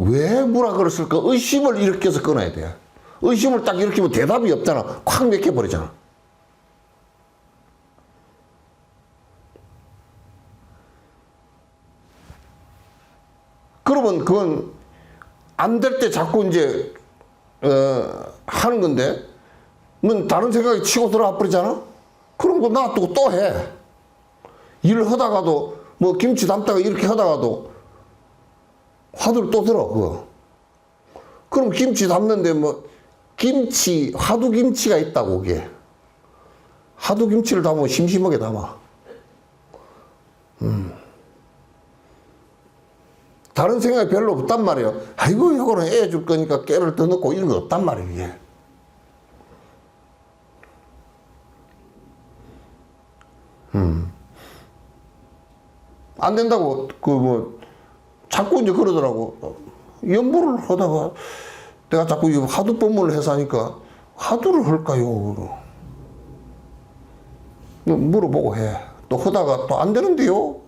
A: 왜 무라 그랬을까 의심을 일으켜서 끊어야 돼. 의심을 딱 일으키면 대답이 없잖아. 콱 맥혀버리잖아. 그러면 그건 안 될 때 자꾸 이제 하는 건데 넌 다른 생각이 치고 들어와 버리잖아. 그럼 그거 놔두고 또 해. 일을 하다가도 뭐 김치 담다가 이렇게 하다가도 화두를 또 들어 그거. 그럼 김치 담는데 뭐 화두 김치가 있다고. 그게 화두 김치를 담으면 심심하게 담아. 다른 생각이 별로 없단 말이에요. 아이고 이거는 애 줄 거니까 깨를 더 넣고 이런 거 없단 말이에요, 이게. 안 된다고 자꾸 이제 그러더라고. 연구를 하다가 내가 자꾸 화두 법문을 해서 하니까 화두를 할까요? 물어보고 해. 또 하다가 또 안 되는데요?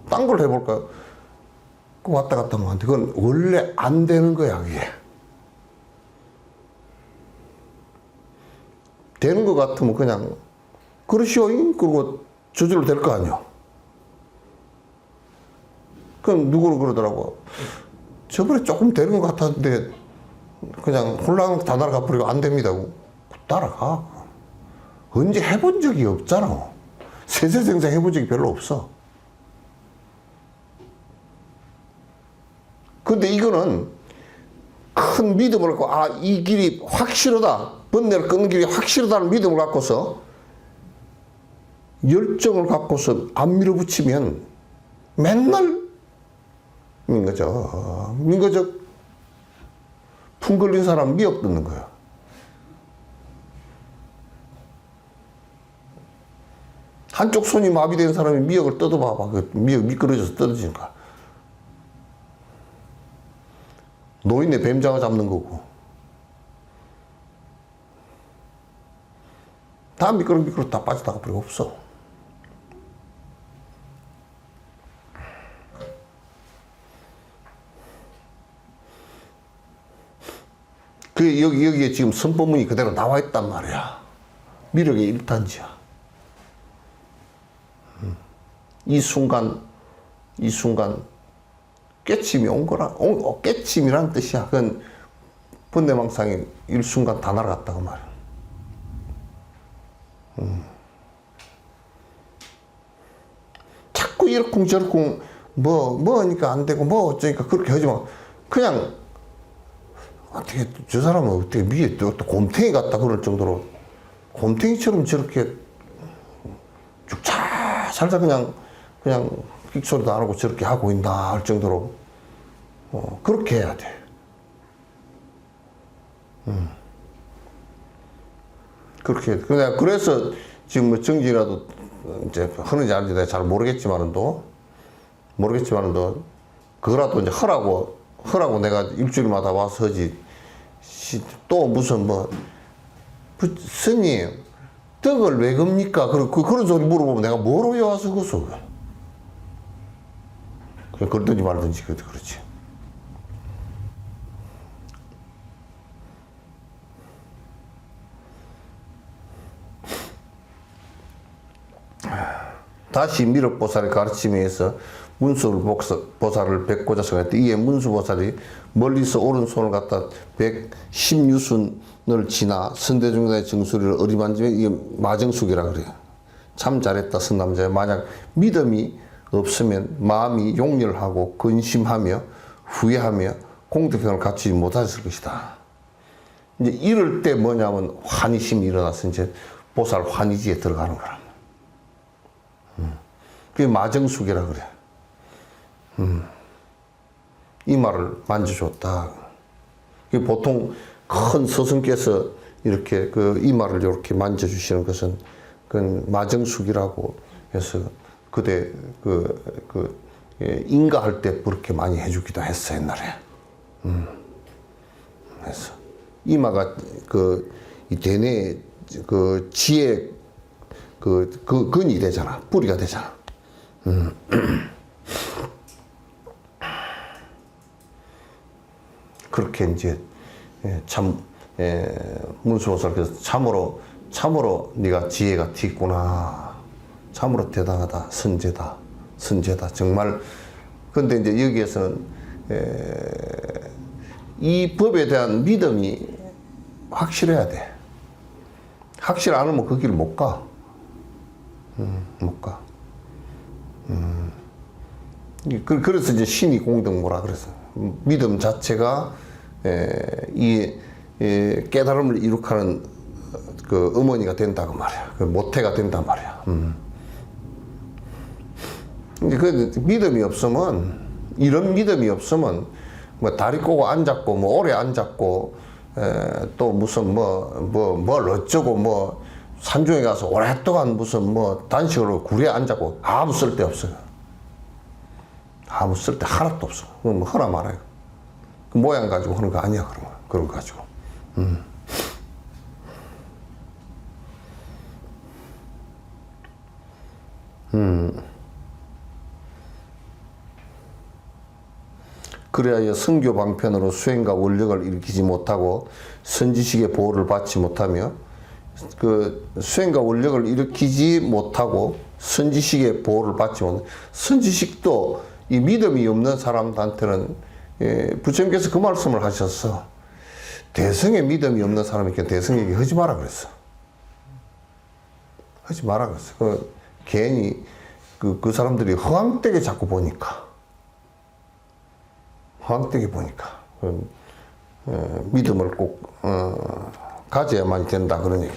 A: 딴 걸 해볼까요? 왔다 갔다 하면 안 돼. 그건 원래 안 되는 거야, 그게. 되는 것 같으면 그냥 그러시오. 그러고 저절로 될 거 아니야. 그럼 누구를 그러더라고. 저번에 조금 되는 것 같았는데 그냥 홀랑 다 날아가 버리고 안 됩니다. 따라가. 언제 해본 적이 없잖아. 세세생생 해본 적이 별로 없어. 근데 이거는 큰 믿음을 갖고 이 길이 확실하다. 번뇌를 끊는 길이 확실하다는 믿음을 갖고서 열정을 갖고서 안 밀어붙이면 맨날 민거적 풍 걸린 사람 미역 듣는 거야. 한쪽 손이 마비된 사람이 미역을 뜯어봐봐. 그 미역 미끄러져서 떨어지는 거야. 노인네 뱀장어 잡는 거고. 다 미끄러 다 빠져나가 버리고 없어. 여기에 지금 선법문이 그대로 나와 있단 말이야. 미력의 일탄지야. 이 순간 깨침이 온 거라. 깨침이란 뜻이야. 그건 번뇌망상이 일순간 다 날아갔다고 말이야. 자꾸 이러쿵저러쿵 뭐니까 안 되고 뭐 어쩌니까 그렇게 하지 마. 그냥 어떻게 저 사람은 어떻게 위에 또 곰탱이 같다 그럴 정도로 곰탱이처럼 저렇게 쭉차 살살 그냥 끽소리도 안 하고 저렇게 하고 있나 할 정도로 그렇게 해야 돼. 그렇게 그래서 지금 뭐 정지라도 이제 하는지 안 하는지 내가 잘 모르겠지만도 그거라도 이제 허라고 내가 일주일마다 와서 하지. 또 무슨 스님 떡을 왜 겁니까? 그런 소리 물어보면 내가 뭐로 외워서 그소. 그냥 그러든지 말든지 그렇지. 다시 미륵보살의 가르침에 의해서 문수보살을 뵙고자 생각했대. 이에 문수보살이 멀리서 오른손을 갖다 116순을 지나 선대중단의 정수리를 어리만지며 이게 마정숙이라 그래요. 참 잘했다 선남자야. 만약 믿음이 없으면 마음이 용렬하고 근심하며 후회하며 공덕형을 갖추지 못했을 것이다. 이제 이럴 때 뭐냐면 환희심이 일어나서 이제 보살 환희지에 들어가는 거라. 그게 마정숙이라 그래. 이마를 만져줬다. 보통 큰 스승께서 이렇게 그 이마를 이렇게 만져주시는 것은 그 마정숙이라고 해서 그때 인가할 때 그렇게 많이 해주기도 했어 옛날에. 그래서 이마가 이 대뇌 지혜 근이 되잖아. 뿌리가 되잖아. 그렇게 이제 문수보살께서 참으로 네가 지혜가 튀구나. 참으로 대단하다. 선제다. 정말. 근데 이제 여기에서는 이 법에 대한 믿음이 확실해야 돼. 확실 안 하면 그 길을 못 가. 못 가. 그래서 이제 신이 공덕모라 그래서 믿음 자체가 이 깨달음을 이룩하는 그 어머니가 된다고 말이야. 그 모태가 된단 말이야. 그 믿음이 없으면 이런 믿음이 없으면 뭐 다리 꼬고 앉았고 뭐 오래 앉았고 또 무슨 뭘 어쩌고 뭐 산중에 가서 오랫동안 무슨 뭐 단식으로 굴에 앉았고 아무 쓸데 없어요. 아무 쓸데 하나도 없어. 뭐 하나 말아요. 그 모양 가지고 하는 거 아니야 그런 거 가지고. 그래야 성교 방편으로 수행과 원력을 일으키지 못하고 선지식의 보호를 받지 못하며 그 수행과 원력을 일으키지 못하고 선지식의 보호를 받지 못하고 선지식도 이 믿음이 없는 사람한테는 부처님께서 그 말씀을 하셨어. 대성에 믿음이 없는 사람에게 대성에게 하지 마라 그랬어. 하지 마라 그랬어. 괜히 그 사람들이 허황되게 자꾸 보니까. 믿음을 꼭 가져야만 된다 그런 얘기.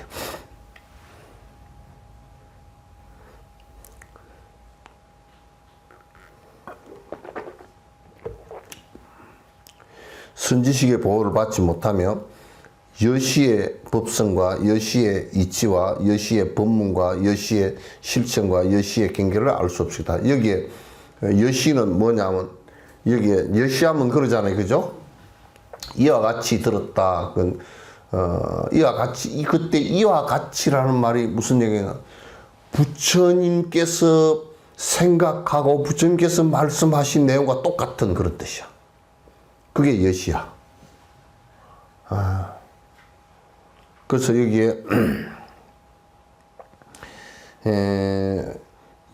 A: 선지식의 보호를 받지 못하며 여시의 법성과 여시의 이치와 여시의 법문과 여시의 실천과 여시의 경계를 알 수 없습니다. 여기에 여시는 뭐냐면 여기에 여시하면 그러잖아요, 그죠? 이와 같이 들었다. 이와 같이 그때 이와 같이라는 말이 무슨 얘기냐? 부처님께서 생각하고 부처님께서 말씀하신 내용과 똑같은 그런 뜻이야. 그게 여시야. 그래서 여기에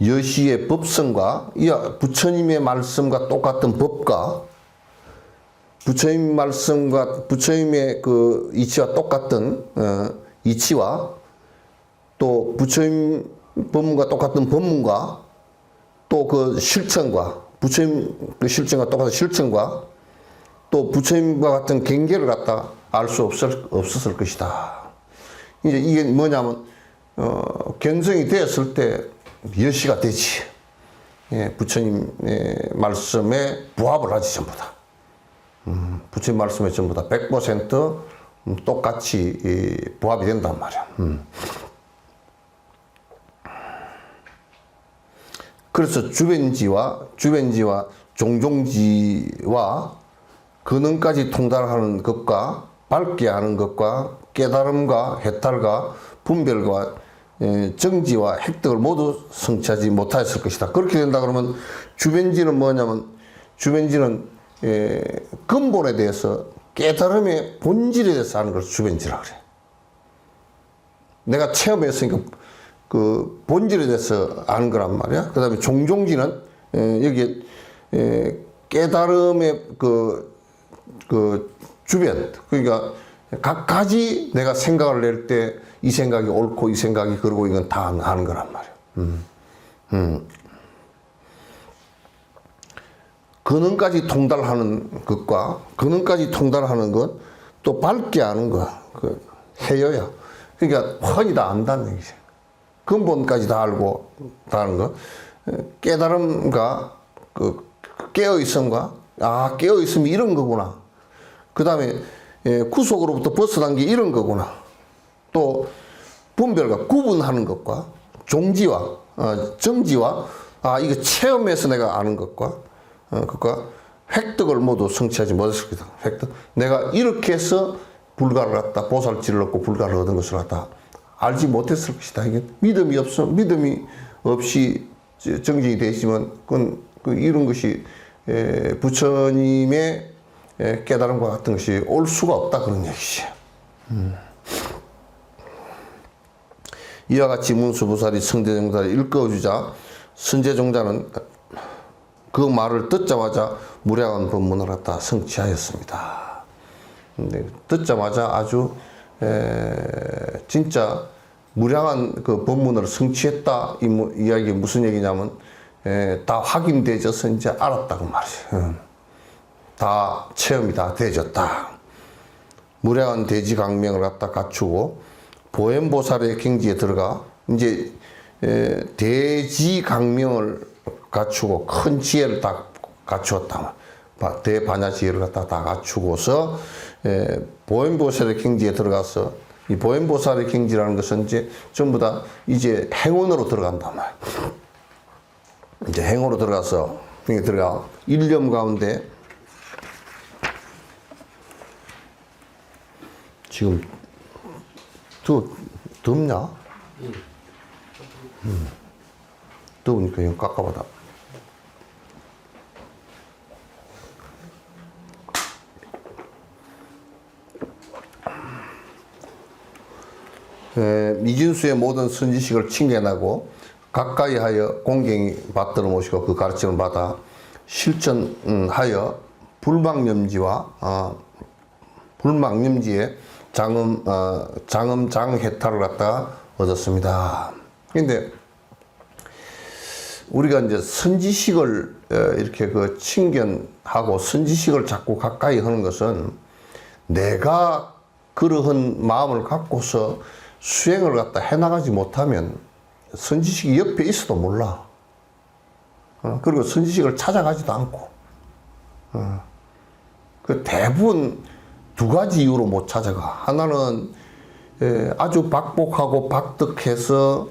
A: 여시의 법성과 부처님의 말씀과 똑같은 법과 부처님 말씀과 부처님의 그 이치와 똑같은 이치와 또 부처님 법문과 똑같은 법문과 또 그 실천과 부처님 그 실천과 똑같은 실천과 또 부처님과 같은 경계를 갖다 알 수 없었을 것이다. 이제 이게 뭐냐면 견성이 되었을 때 여시가 되지. 부처님 말씀에 부합을 하지 전부 다. 부처님 말씀에 전부 다 100% 똑같이 부합이 된단 말이야. 그래서 주변지와 종종지와 근원까지 통달하는 것과 밝게 하는 것과 깨달음과 해탈과 분별과 정지와 획득을 모두 성취하지 못하였을 것이다. 그렇게 된다 그러면 주변지는 뭐냐면 주변지는 근본에 대해서 깨달음의 본질에 대해서 하는 걸 주변지라 그래. 내가 체험했으니까 그 본질에 대해서 아는 거란 말이야. 그 다음에 종종지는 여기에 깨달음의 그 주변, 그러니까 각가지 내가 생각을 낼 때 이 생각이 옳고 이 생각이 그러고 이건 다 아는 거란 말이야. 근원까지 통달하는 것과 근원까지 통달하는 것 또 밝게 아는 것, 그 해여야. 그러니까 훤히 다 안다는 얘기지. 근본까지 다 알고 다 아는 것. 깨달음과 그 깨어있음과 깨어있음이 이런 거구나. 그 다음에 구속으로부터 벗어난 게 이런 거구나. 또 분별과 구분하는 것과 종지와 정지와 이거 체험해서 내가 아는 것과 그것과 획득을 모두 성취하지 못했을 것이다. 획득. 내가 이렇게 해서 불가를 갖다 보살지를 얻고 불가를 얻은 것을 갖다 알지 못했을 것이다. 이게 믿음이 없이 정진이 되지만 그건 이런 것이 부처님의 깨달음과 같은 것이 올 수가 없다 그런 얘기지. 이와 같이 문수보살이 성대종자를 일깨워주자 선제종자는 그 말을 듣자마자 무량한 법문을 갖다 성취하였습니다. 근데 듣자마자 아주 진짜 무량한 그 법문을 성취했다 이 이야기 무슨 얘기냐면 다 확인되어서 이제 알았다고 말이에요. 다 체험이 다 되어졌다. 무량한 대지 강명을 갖다 갖추고 보현보살의 경지에 들어가 이제 대지 강명을 갖추고 큰 지혜를 다 갖추었다. 대반야 지혜를 갖다 다 갖추고서 보현보살의 경지에 들어가서 이 보현보살의 경지라는 것은 이제 전부 다 이제 행원으로 들어간단 말이야. 이제 행으로 들어가서 들어가 일념 가운데 지금 덥냐? 더우니까 이거 깎아봐다. 미진수의 모든 선지식을 칭찬하고 가까이 하여 공경히 받들어 모시고 그 가르침을 받아 실천하여 불망념지와 불망념지의 장해탈을 갖다가 얻었습니다. 근데 우리가 이제 선지식을 이렇게 그 칭견하고 선지식을 자꾸 가까이 하는 것은 내가 그러한 마음을 갖고서 수행을 갖다 해나가지 못하면 선지식이 옆에 있어도 몰라. 그리고 선지식을 찾아가지도 않고. 그 대부분 두 가지 이유로 못 찾아가. 하나는 아주 박복하고 박득해서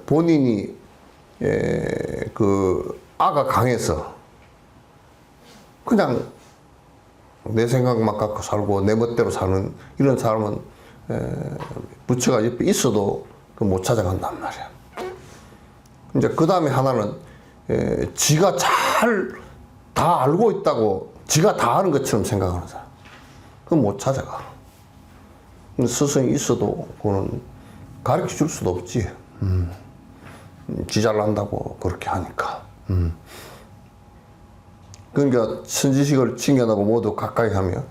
A: 본인이 그 아가 강해서 그냥 내 생각만 갖고 살고 내 멋대로 사는 이런 사람은 부처가 옆에 있어도 못 찾아간단 말이야. 이제 그 다음에 하나는 지가 잘 다 알고 있다고 지가 다 아는 것처럼 생각하는 사람. 그건 못 찾아가. 스승이 있어도 그거는 가르쳐 줄 수도 없지. 지 잘난다고 그렇게 하니까. 그러니까 선지식을 칭견하고 모두 가까이 하면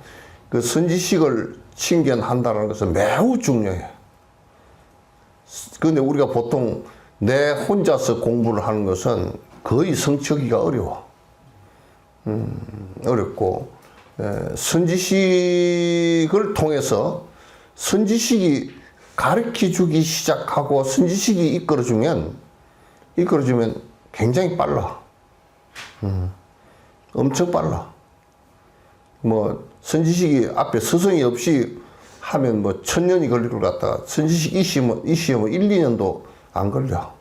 A: 그 선지식을 칭견한다는 것은 매우 중요해. 그런데 우리가 보통 내 혼자서 공부를 하는 것은 거의 성취하기가 어려워. 어렵고 선지식을 통해서 선지식이 가르쳐 주기 시작하고 선지식이 이끌어주면 굉장히 빨라. 엄청 빨라. 뭐 선지식이 앞에 스승이 없이 하면 뭐 1000년이 걸릴 것 같다가 선지식 이 시험은 1, 2년도 안 걸려.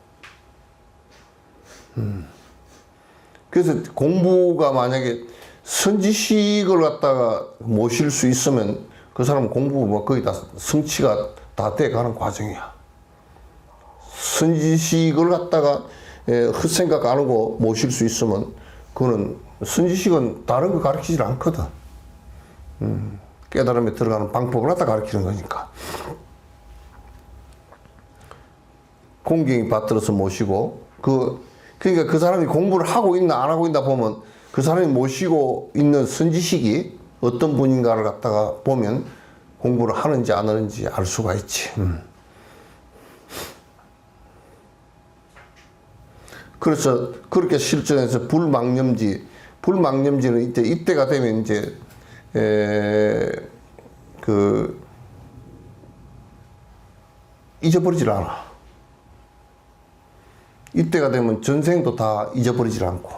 A: 그래서 공부가 만약에 선지식을 갖다가 모실 수 있으면 그 사람은 공부 뭐 거의 다 성취가 다 돼가는 과정이야. 선지식을 갖다가 헛생각 안 하고 모실 수 있으면 그거는 선지식은 다른 거 가르치질 않거든. 깨달음에 들어가는 방법을 갖다 가르치는 거니까. 공경이 받들어서 모시고, 그러니까 그 사람이 공부를 하고 있나 안 하고 있나 보면 그 사람이 모시고 있는 선지식이 어떤 분인가를 갖다가 보면 공부를 하는지 안 하는지 알 수가 있지. 그래서 그렇게 실전에서 불망념지는 이때가 되면 이제 잊어버리질 않아. 이때가 되면 전생도 다 잊어버리질 않고,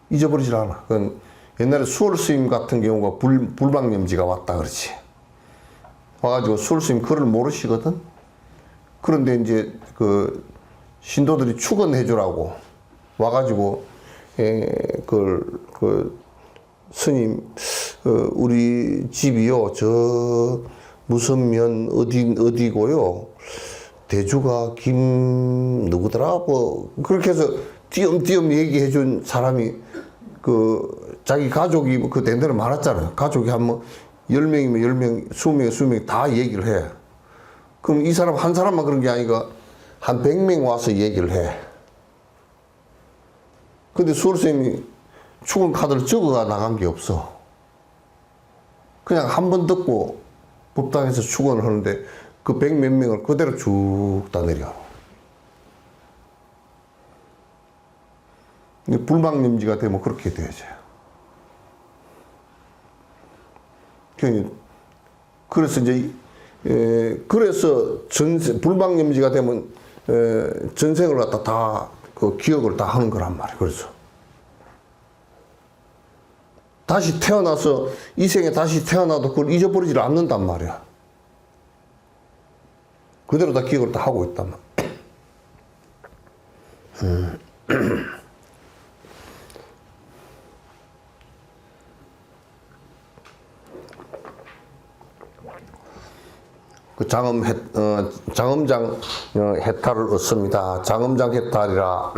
A: 잊어버리질 않아. 그건 옛날에 수월 스님 같은 경우가 불망념지가 왔다 그러지. 와가지고 수월 스님 글을 모르시거든. 그런데 이제 그 신도들이 축원해주라고 와가지고 스님, 우리 집이요 저 무슨 면 어디고요, 대주가 김 누구더라 뭐 그렇게 해서 띄엄띄엄 얘기해 준 사람이 자기 가족이 그 된데는 많았잖아요. 가족이 한 뭐 10명이면 10명, 20명, 20명 다 얘기를 해. 그럼 이 사람 한 사람만 그런 게 아니라 한 100명 와서 얘기를 해. 근데 수월스님이 축원 카드를 적어가 나간 게 없어. 그냥 한 번 듣고 법당에서 축원을 하는데 그 100몇 명을 그대로 쭉 다 내려. 불망념지가 되면 그렇게 돼야죠. 그래서 이제 그래서 불망념지가 되면 전생을 갖다 다 그 기억을 다 하는 거란 말이에요. 그래서 다시 태어나서 이 생에 다시 태어나도 그걸 잊어버리질 않는단 말이야. 그대로 다 기억을 다 하고 있단 말이야. 그 장엄장 해탈을 얻습니다. 장엄장 해탈이라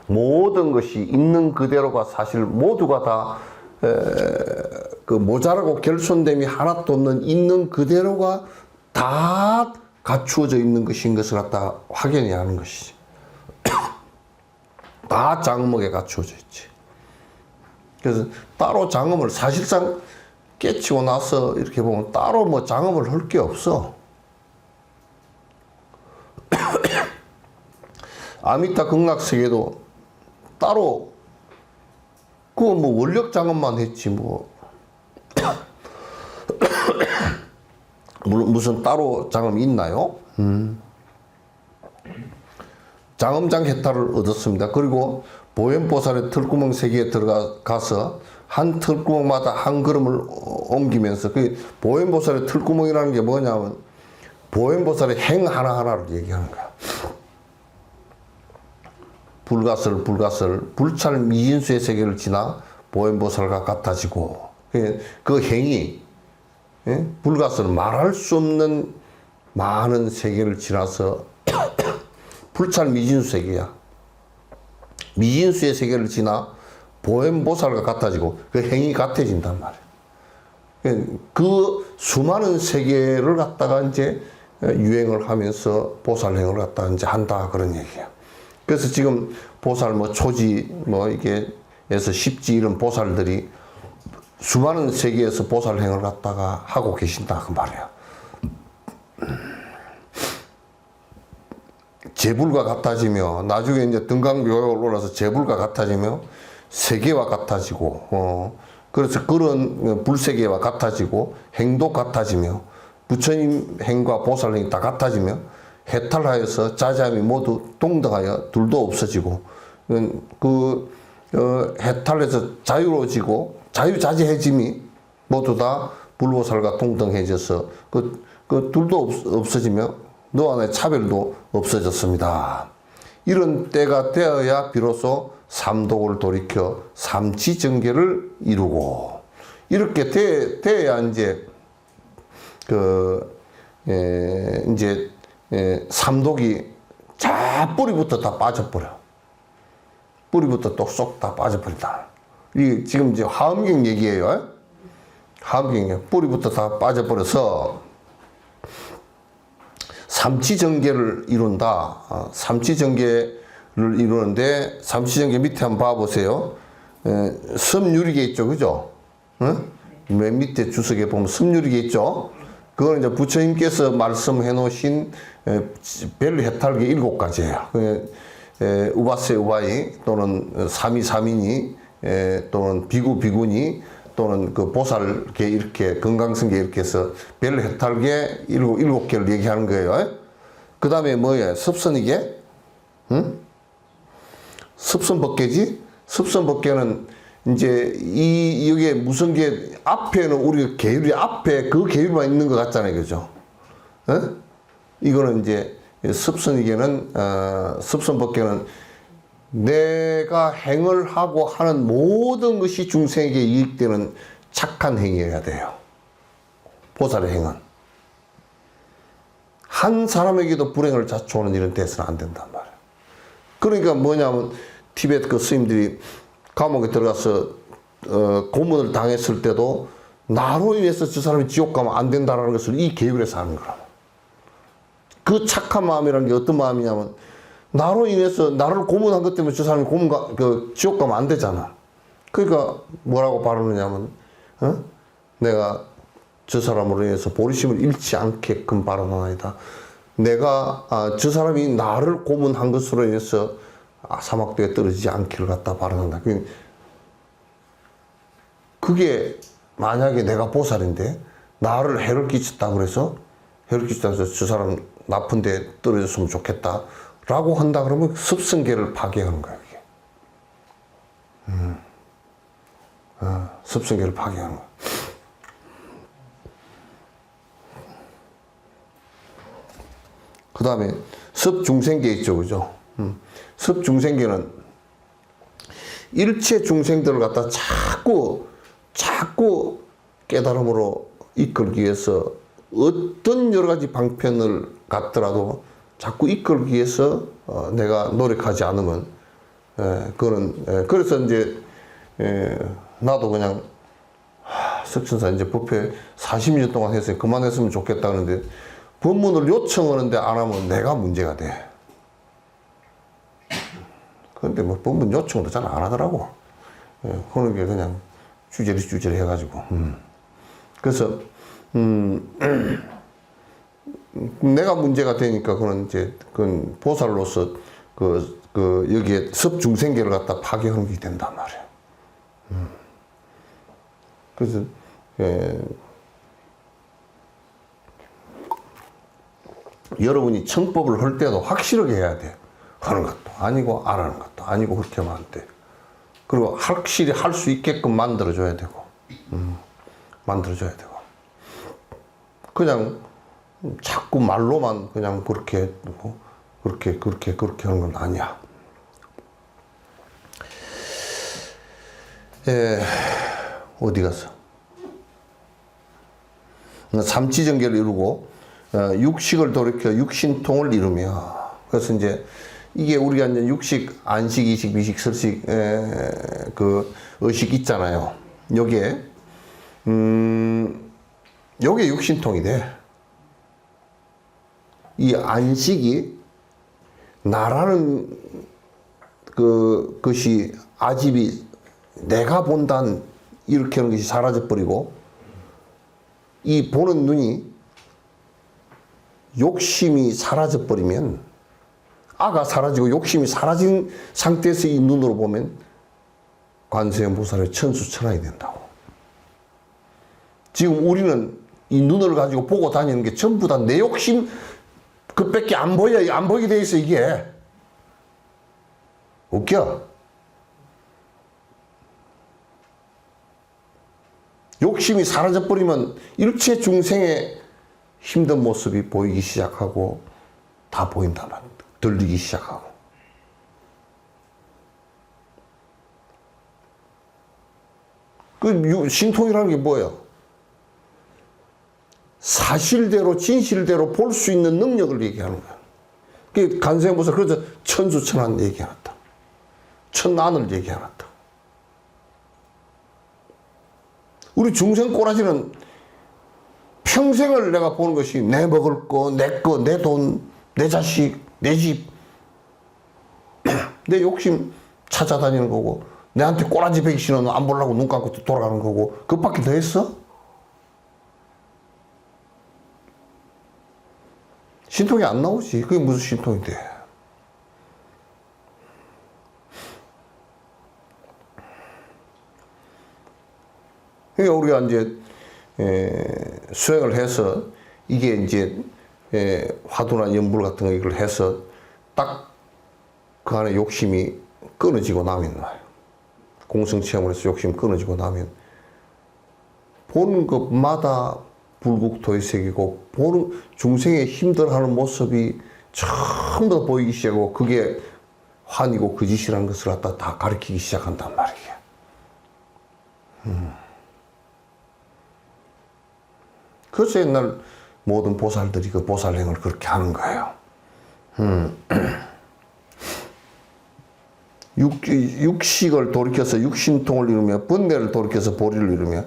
A: 모든 것이 있는 그대로가 사실 모두가 다 그 모자라고 결손됨이 하나도 없는 있는 그대로가 다 갖추어져 있는 것인 것을 갖다 확인해야 하는 것이지. 다 장엄하게 갖추어져 있지. 그래서 따로 장엄을 사실상 깨치고 나서 이렇게 보면 따로 뭐 장엄을 할 게 없어. 아미타 극락세계도 따로 그거 뭐 원력 장엄만 했지 뭐 무슨 따로 장엄이 있나요? 장엄장 해탈을 얻었습니다. 그리고 보현보살의 털구멍 세계에 들어가서 한 털구멍마다 한 걸음을 옮기면서 그 보현보살의 털구멍이라는 게 뭐냐면 보현보살의 행 하나하나를 얘기하는 거야. 불가설 불찰 미진수의 세계를 지나 보현보살과 같아지고 그 행이 불가설은 말할 수 없는 많은 세계를 지나서 불찰 미진수 세계야. 미진수의 세계를 지나 보현보살과 같아지고 그 행이 같아진단 말이야. 그 수많은 세계를 갖다가 이제 유행을 하면서 보살행을 갖다가 이제 한다 그런 얘기야. 그래서 지금 보살 뭐 초지 뭐 이게 에서 십지 이런 보살들이 수많은 세계에서 보살행을 갖다가 하고 계신다 그 말이야. 재불과 같아지며 나중에 이제 등강묘역을 올라서 재불과 같아지며 세계와 같아지고 그래서 그런 불세계와 같아지고 행도 같아지며 부처님 행과 보살행이 다 같아지며 해탈하여서 자자함이 모두 동등하여 둘도 없어지고 해탈해서 자유로워지고 자유자재해짐이 모두 다 불보살과 동등해져서 그 둘도 없어지며 너와 나의 차별도 없어졌습니다. 이런 때가 되어야 비로소 삼독을 돌이켜 삼치정계를 이루고 이렇게 돼야 이제 삼독이 자 뿌리부터 다 빠져버려. 뿌리부터 또 쏙 다 빠져버린다. 이게 지금 이제 화엄경 얘기예요. 화엄경이에요. 뿌리부터 다 빠져버려서 삼치정계를 이룬다. 삼치정계를 이루는데 삼치정계 밑에 한번 봐보세요. 섬유리계 있죠, 그죠? 응? 맨 밑에 주석에 보면 섬유리계 있죠. 그건 이제 부처님께서 말씀해 놓으신 별 해탈계 7가지예요. 우바세 우바이 또는 사미 사미니 또는 비구 비구니 또는 그 보살계 이렇게 건강성계 이렇게 해서 별 해탈계 7개를 얘기하는 거예요. 그 다음에 뭐예요? 습선이계? 응? 습선법계지? 습선법계는 이제 이게 무슨 게 앞에는 우리 계율이 앞에 그 계율만 있는 것 같잖아요, 그죠? 이거는 이제 습선이계는 습선법계는 내가 행을 하고 하는 모든 것이 중생에게 이익되는 착한 행위여야 돼요. 보살의 행은 한 사람에게도 불행을 자초하는 일은 돼서는 안 된단 말이에요. 그러니까 뭐냐면 티베트 그 스님들이 감옥에 들어가서 고문을 당했을 때도 나로 인해서 저 사람이 지옥 가면 안 된다는 것을 이 계율에서 하는 거라. 그 착한 마음이라는 게 어떤 마음이냐면 나로 인해서 나를 고문한 것 때문에 저 사람이 지옥 가면 안 되잖아. 그러니까 뭐라고 발언하냐면 내가 저 사람으로 인해서 보리심을 잃지 않게끔 발언하나이다. 내가 저 사람이 나를 고문한 것으로 인해서 사막도에 떨어지지 않기를 갖다 발언한다. 그게 만약에 내가 보살인데 나를 해를 끼쳤다 그래서 해를 끼쳤다 해서 저 사람 나쁜 데 떨어졌으면 좋겠다 라고 한다 그러면 습성계를 파괴하는 거야, 이게. 습성계를 파괴하는 거야. 그 다음에 습중생계 있죠, 그죠? 습중생계는 일체 중생들을 갖다 자꾸 깨달음으로 이끌기 위해서 어떤 여러 가지 방편을 갖더라도 자꾸 이끌기 위해서 내가 노력하지 않으면 그거는 그래서 이제 나도 그냥 석천사 이제 법회 40년 동안 해서 그만했으면 좋겠다 하는데 법문을 요청하는데 안 하면 내가 문제가 돼. 그런데 뭐 법문 요청도 잘 안 하더라고. 그런 게 그냥 주저리 해가지고. 그래서 내가 문제가 되니까 그건 이제 그건 보살로서 여기에 섭중생계를 갖다 파괴하는 게 된단 말이에요. 그래서 여러분이 청법을 할 때도 확실하게 해야 돼요. 하는 것도 아니고 안 하는 것도 아니고 그렇게 하면 안 돼. 그리고 확실히 할 수 있게끔 만들어줘야 되고, 만들어줘야 되고. 그냥 자꾸 말로만 그냥 그렇게 하는 건 아니야. 어디 갔어? 삼치정계를 이루고 육식을 돌이켜 육신통을 이루며, 그래서 이제 이게 우리가 이제 육식, 안식, 이식, 미식, 설식, 그 의식 있잖아요. 요게 육신통이 돼. 이 안식이 나라는 것이 아집이 내가 본단 이렇게 하는 것이 사라져 버리고, 이 보는 눈이 욕심이 사라져 버리면, 아가 사라지고 욕심이 사라진 상태에서 이 눈으로 보면 관세음 보살의 천수천하이 된다고. 지금 우리는 이 눈을 가지고 보고 다니는 게 전부 다 내 욕심 그밖에 안 보여. 안 보이게 돼 있어, 이게. 웃겨? 욕심이 사라져버리면 일체 중생의 힘든 모습이 보이기 시작하고 다 보인단 말이야. 들리기 시작하고. 그 신통이라는 게 뭐예요? 사실대로 진실대로 볼 수 있는 능력을 얘기하는 거야. 그 간세음보살 그래서 천수천한 얘기해놨다. 천안을 얘기해놨다. 우리 중생 꼬라지는 평생을 내가 보는 것이 내 먹을 거, 내 거, 내 돈, 내 자식, 내 집, 내 욕심 찾아다니는 거고, 내한테 꼬라지 베기 싫으면 안 보려고 눈 감고 돌아가는 거고, 그것밖에 더 했어? 신통이 안 나오지. 그게 무슨 신통인데. 그러니까 우리가 이제 수행을 해서 이게 이제 화두나 연불 같은 거 이걸 해서 딱 그 안에 욕심이 끊어지고 나면 말이에요. 공성체험을 해서 욕심 끊어지고 나면 보는 것마다 불국토의색이고 보는 중생의 힘들어하는 모습이 전부 다 보이기 시작하고 그게 환이고 거짓이라는 것을 갖다 다 가르치기 시작한단 말이에요. 그래서 옛날 모든 보살들이 그 보살행을 그렇게 하는 거예요. 육식을 돌이켜서 육신통을 이루며 번뇌를 돌이켜서 보리를 이루며,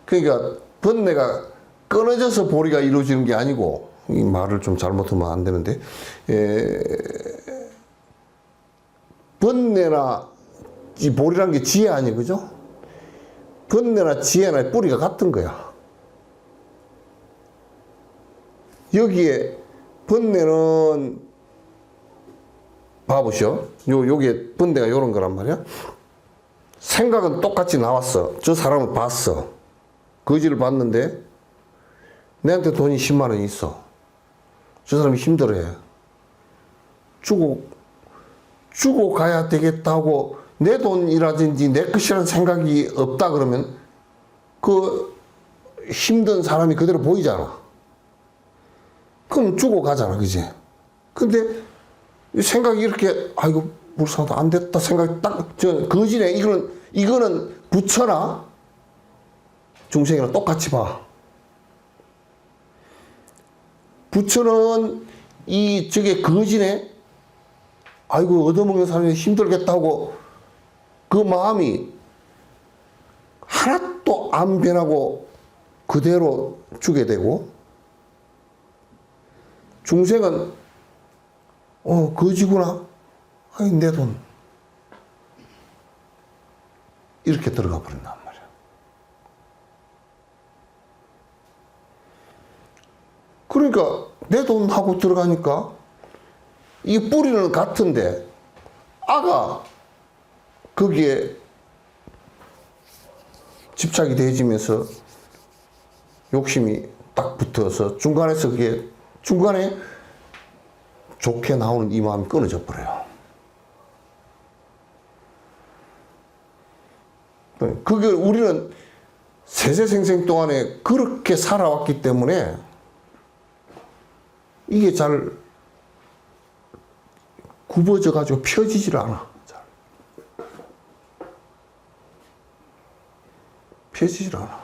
A: 그러니까 번뇌가 끊어져서 보리가 이루어지는 게 아니고, 이 말을 좀 잘못하면 안 되는데, 번뇌나 이 보리라는 게 지혜 아니에요, 그죠? 번뇌나 지혜나 뿌리가 같은 거야. 여기에 번뇌는 봐보시오. 요게 번뇌가 요런 거란 말이야. 생각은 똑같이 나왔어. 저 사람을 봤어. 거지를 봤는데 내한테 돈이 10만 원이 있어. 저 사람이 힘들어해. 주고 가야 되겠다고 내 돈이라든지 내 것이라는 생각이 없다 그러면 그 힘든 사람이 그대로 보이잖아. 그럼 주고 가잖아, 그지? 근데 생각이 이렇게, 아이고, 불쌍하다, 안 됐다 생각이 딱, 거지네. 이거는 부처나 중생이랑 똑같이 봐. 부처는 저게 거지네. 아이고, 얻어먹는 사람이 힘들겠다고 그 마음이 하나도 안 변하고 그대로 주게 되고, 중생은 거지구나. 아이, 내 돈. 이렇게 들어가 버린단 말이야. 그러니까 내 돈 하고 들어가니까 이 뿌리는 같은데 아가 거기에 집착이 되어지면서 욕심이 딱 붙어서 중간에서 중간에 좋게 나오는 이 마음이 끊어져 버려요. 그걸 우리는 세세생생 동안에 그렇게 살아왔기 때문에 이게 잘 굽어져 가지고 펴지질 않아. 잘 펴지질 않아.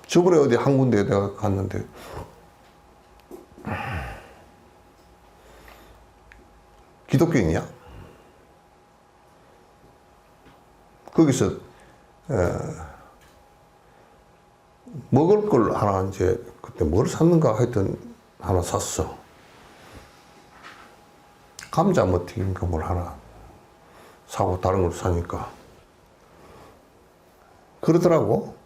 A: 저번에 어디 한 군데 내가 갔는데 기독교인이야. 거기서 먹을 걸 하나 이제 그때 뭘 샀는가 하여튼 하나 샀어. 감자 뭐 튀김인가 뭘 하나 사고 다른 걸 사니까 그러더라고.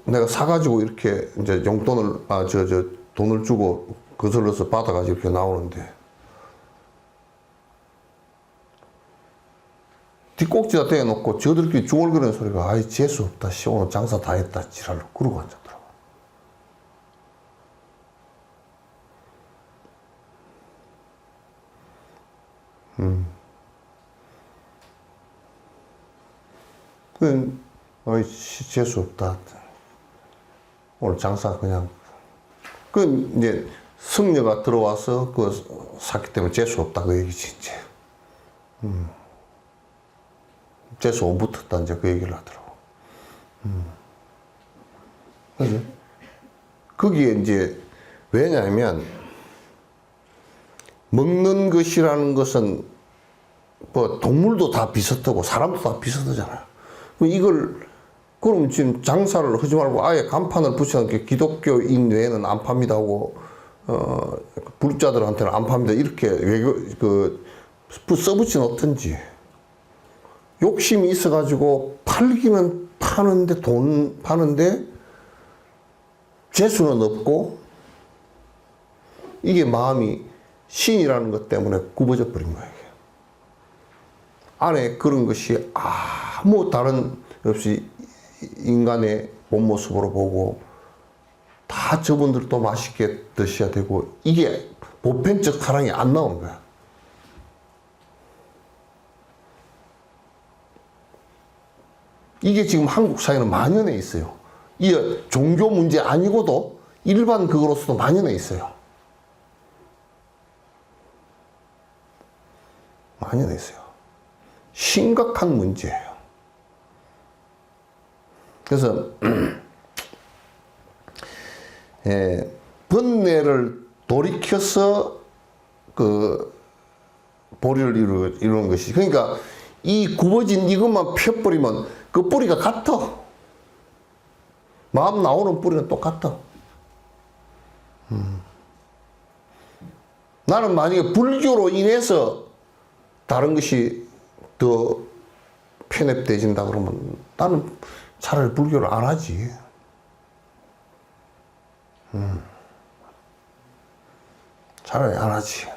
A: 내가 사가지고 이렇게 이제 용돈을, 돈을 주고 거슬러서 받아가지고 이렇게 나오는데, 뒷꼭지다 떼어놓고 저들끼리 중얼거리는 소리가, 아이, 재수없다. 씨, 오늘 장사 다 했다. 지랄로. 그러고 앉았더라고. 어이, 재수없다. 오늘 장사 그냥. 이제 승려가 들어와서 샀기 때문에 재수없다. 그 얘기지, 이제. 재수 못 붙었다. 이제 그 얘기를 하더라고. 그래서 거기에 이제, 왜냐하면, 먹는 것이라는 것은 뭐 동물도 다 비슷하고 사람도 다 비슷하잖아요. 그럼 지금 장사를 하지 말고 아예 간판을 붙여놓은 게 기독교인 외에는 안 팝니다 하고 불자들한테는 안 팝니다 이렇게 써붙이 놓든지. 욕심이 있어가지고 팔기는 파는데 돈 파는데 재수는 없고 이게 마음이 신이라는 것 때문에 굽어져 버린 거예요. 안에 그런 것이 아무 다른 없이 인간의 본 모습으로 보고 다 저분들도 맛있게 드셔야 되고 이게 보편적 사랑이 안 나오는 거야. 이게 지금 한국 사회는 만연해 있어요. 이 종교 문제 아니고도 일반 그거로서도 만연해 있어요. 만연해 있어요. 심각한 문제예요. 그래서 번뇌를 돌이켜서 보리를 이루는 것이. 그러니까 이 굽어진 이것만 펴버리면 그 뿌리가 같아. 마음 나오는 뿌리는 똑같아. 나는 만약에 불교로 인해서 다른 것이 더 편협되진다 그러면 나는 차라리 불교를 안 하지. 차라리 안 하지.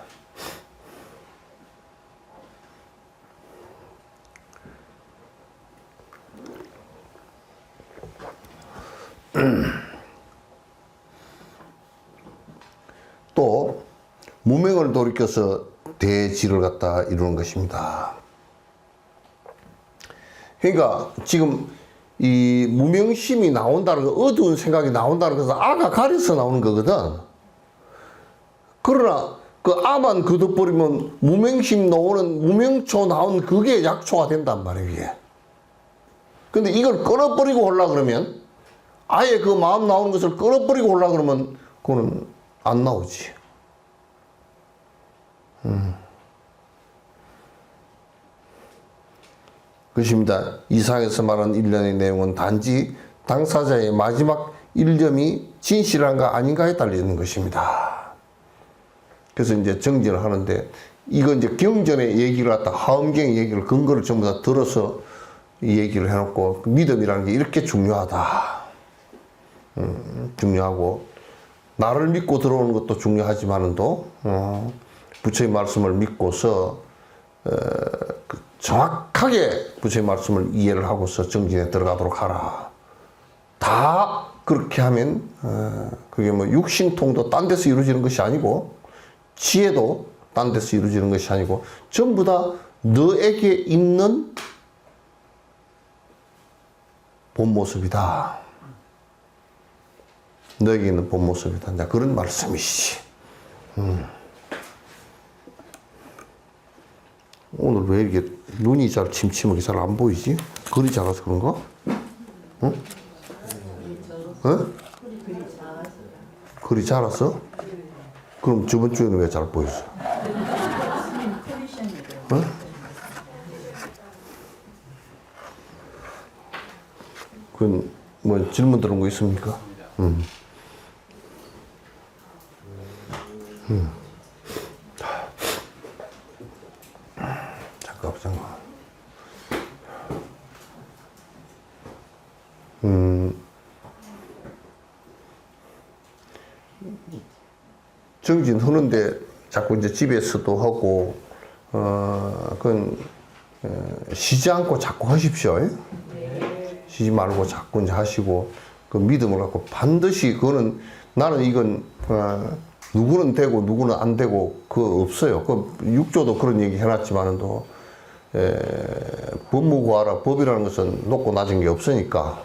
A: 또 무명을 돌이켜서 대지를 갖다 이루는 것입니다. 그러니까 지금 이 무명심이 나온다는 거, 어두운 생각이 나온다는 것은 아가 가려서 나오는 거거든. 그러나 그 아만 걷어버리면 무명심 나오는, 무명초 나온 그게 약초가 된단 말이에요, 이게. 근데 이걸 끊어버리고 오려고 그러면, 아예 그 마음 나오는 것을 끊어버리고 오려고 그러면, 그거는 안 나오지. 그것입니다. 이상에서 말한 일련의 내용은 단지 당사자의 마지막 일념이 진실한가 아닌가에 달려있는 것입니다. 그래서 이제 정진을 하는데, 이건 이제 경전의 얘기를 갖다, 하엄경 얘기를, 근거를 전부 다 들어서 이 얘기를 해놓고, 믿음이라는 게 이렇게 중요하다. 중요하고, 나를 믿고 들어오는 것도 중요하지만도, 부처의 말씀을 믿고서, 정확하게 부처의 말씀을 이해를 하고서 정진에 들어가도록 하라. 다 그렇게 하면 그게 뭐 육신통도 딴 데서 이루어지는 것이 아니고 지혜도 딴 데서 이루어지는 것이 아니고 전부 다 너에게 있는 본 모습이다. 너에게 있는 본 모습이다. 그런 말씀이시지. 오늘 왜 이렇게 눈이 잘 침침하게 잘 안 보이지? 글이 작아서 그런가? 응? 응? 글이 작았어? 그럼 저번 주에는 왜 잘 보였어? 응? 그건 뭐 질문 들은 거 있습니까? 잠깐. 정진 하는데 자꾸 이제 집에서도 하고, 그건, 쉬지 않고 자꾸 하십시오. 쉬지 말고 자꾸 이제 하시고, 그 믿음을 갖고 반드시 그거는, 나는 이건, 누구는 되고 누구는 안 되고, 그거 없어요. 그 육조도 그런 얘기 해놨지만도, 법무구하라, 법이라는 것은 높고 낮은 게 없으니까,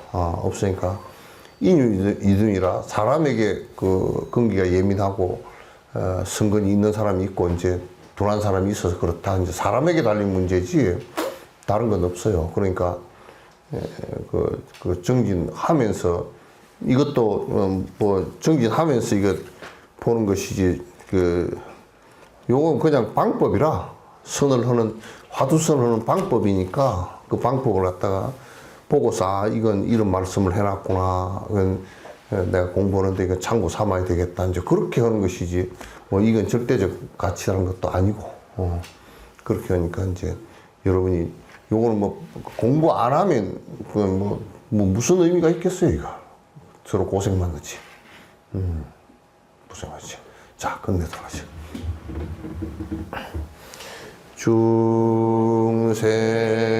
A: 인유이등이라 사람에게 그 근기가 예민하고, 선근이 있는 사람이 있고, 이제 둔한 사람이 있어서 그렇다. 이제 사람에게 달린 문제지, 다른 건 없어요. 그러니까, 그 정진하면서, 이것도, 뭐, 정진하면서 이거 보는 것이지, 요건 그냥 방법이라 선을 하는 화두선을 하는 방법이니까 그 방법을 갖다가 보고서 아 이건 이런 말씀을 해놨구나. 이건 내가 공부하는데 이거 참고 삼아야 되겠다. 이제 그렇게 하는 것이지. 뭐 이건 절대적 가치라는 것도 아니고 그렇게 하니까 이제 여러분이 요거는 뭐 공부 안 하면 그건 뭐 무슨 의미가 있겠어요 이거. 서로 고생만 하지. 고생하지. 자 끝내도록 하죠.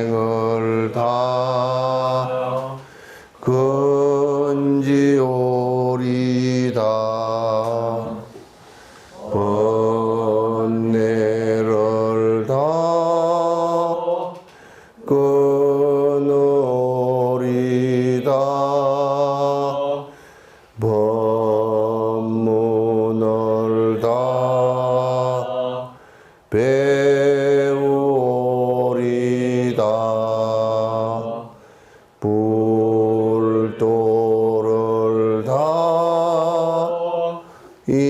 A: 중생을 다 건지오리다 번뇌를 다 끊으리다 법문을 다 배우리다 불도를 다 이루리다.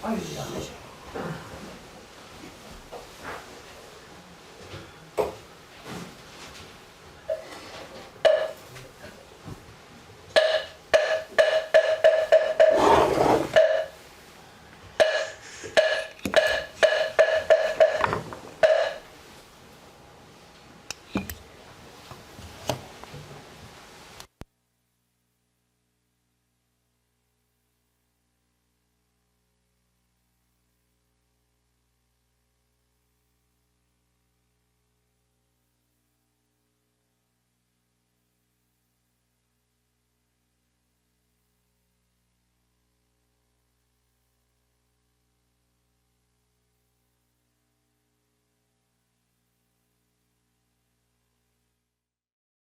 B: 아유, 안 되지.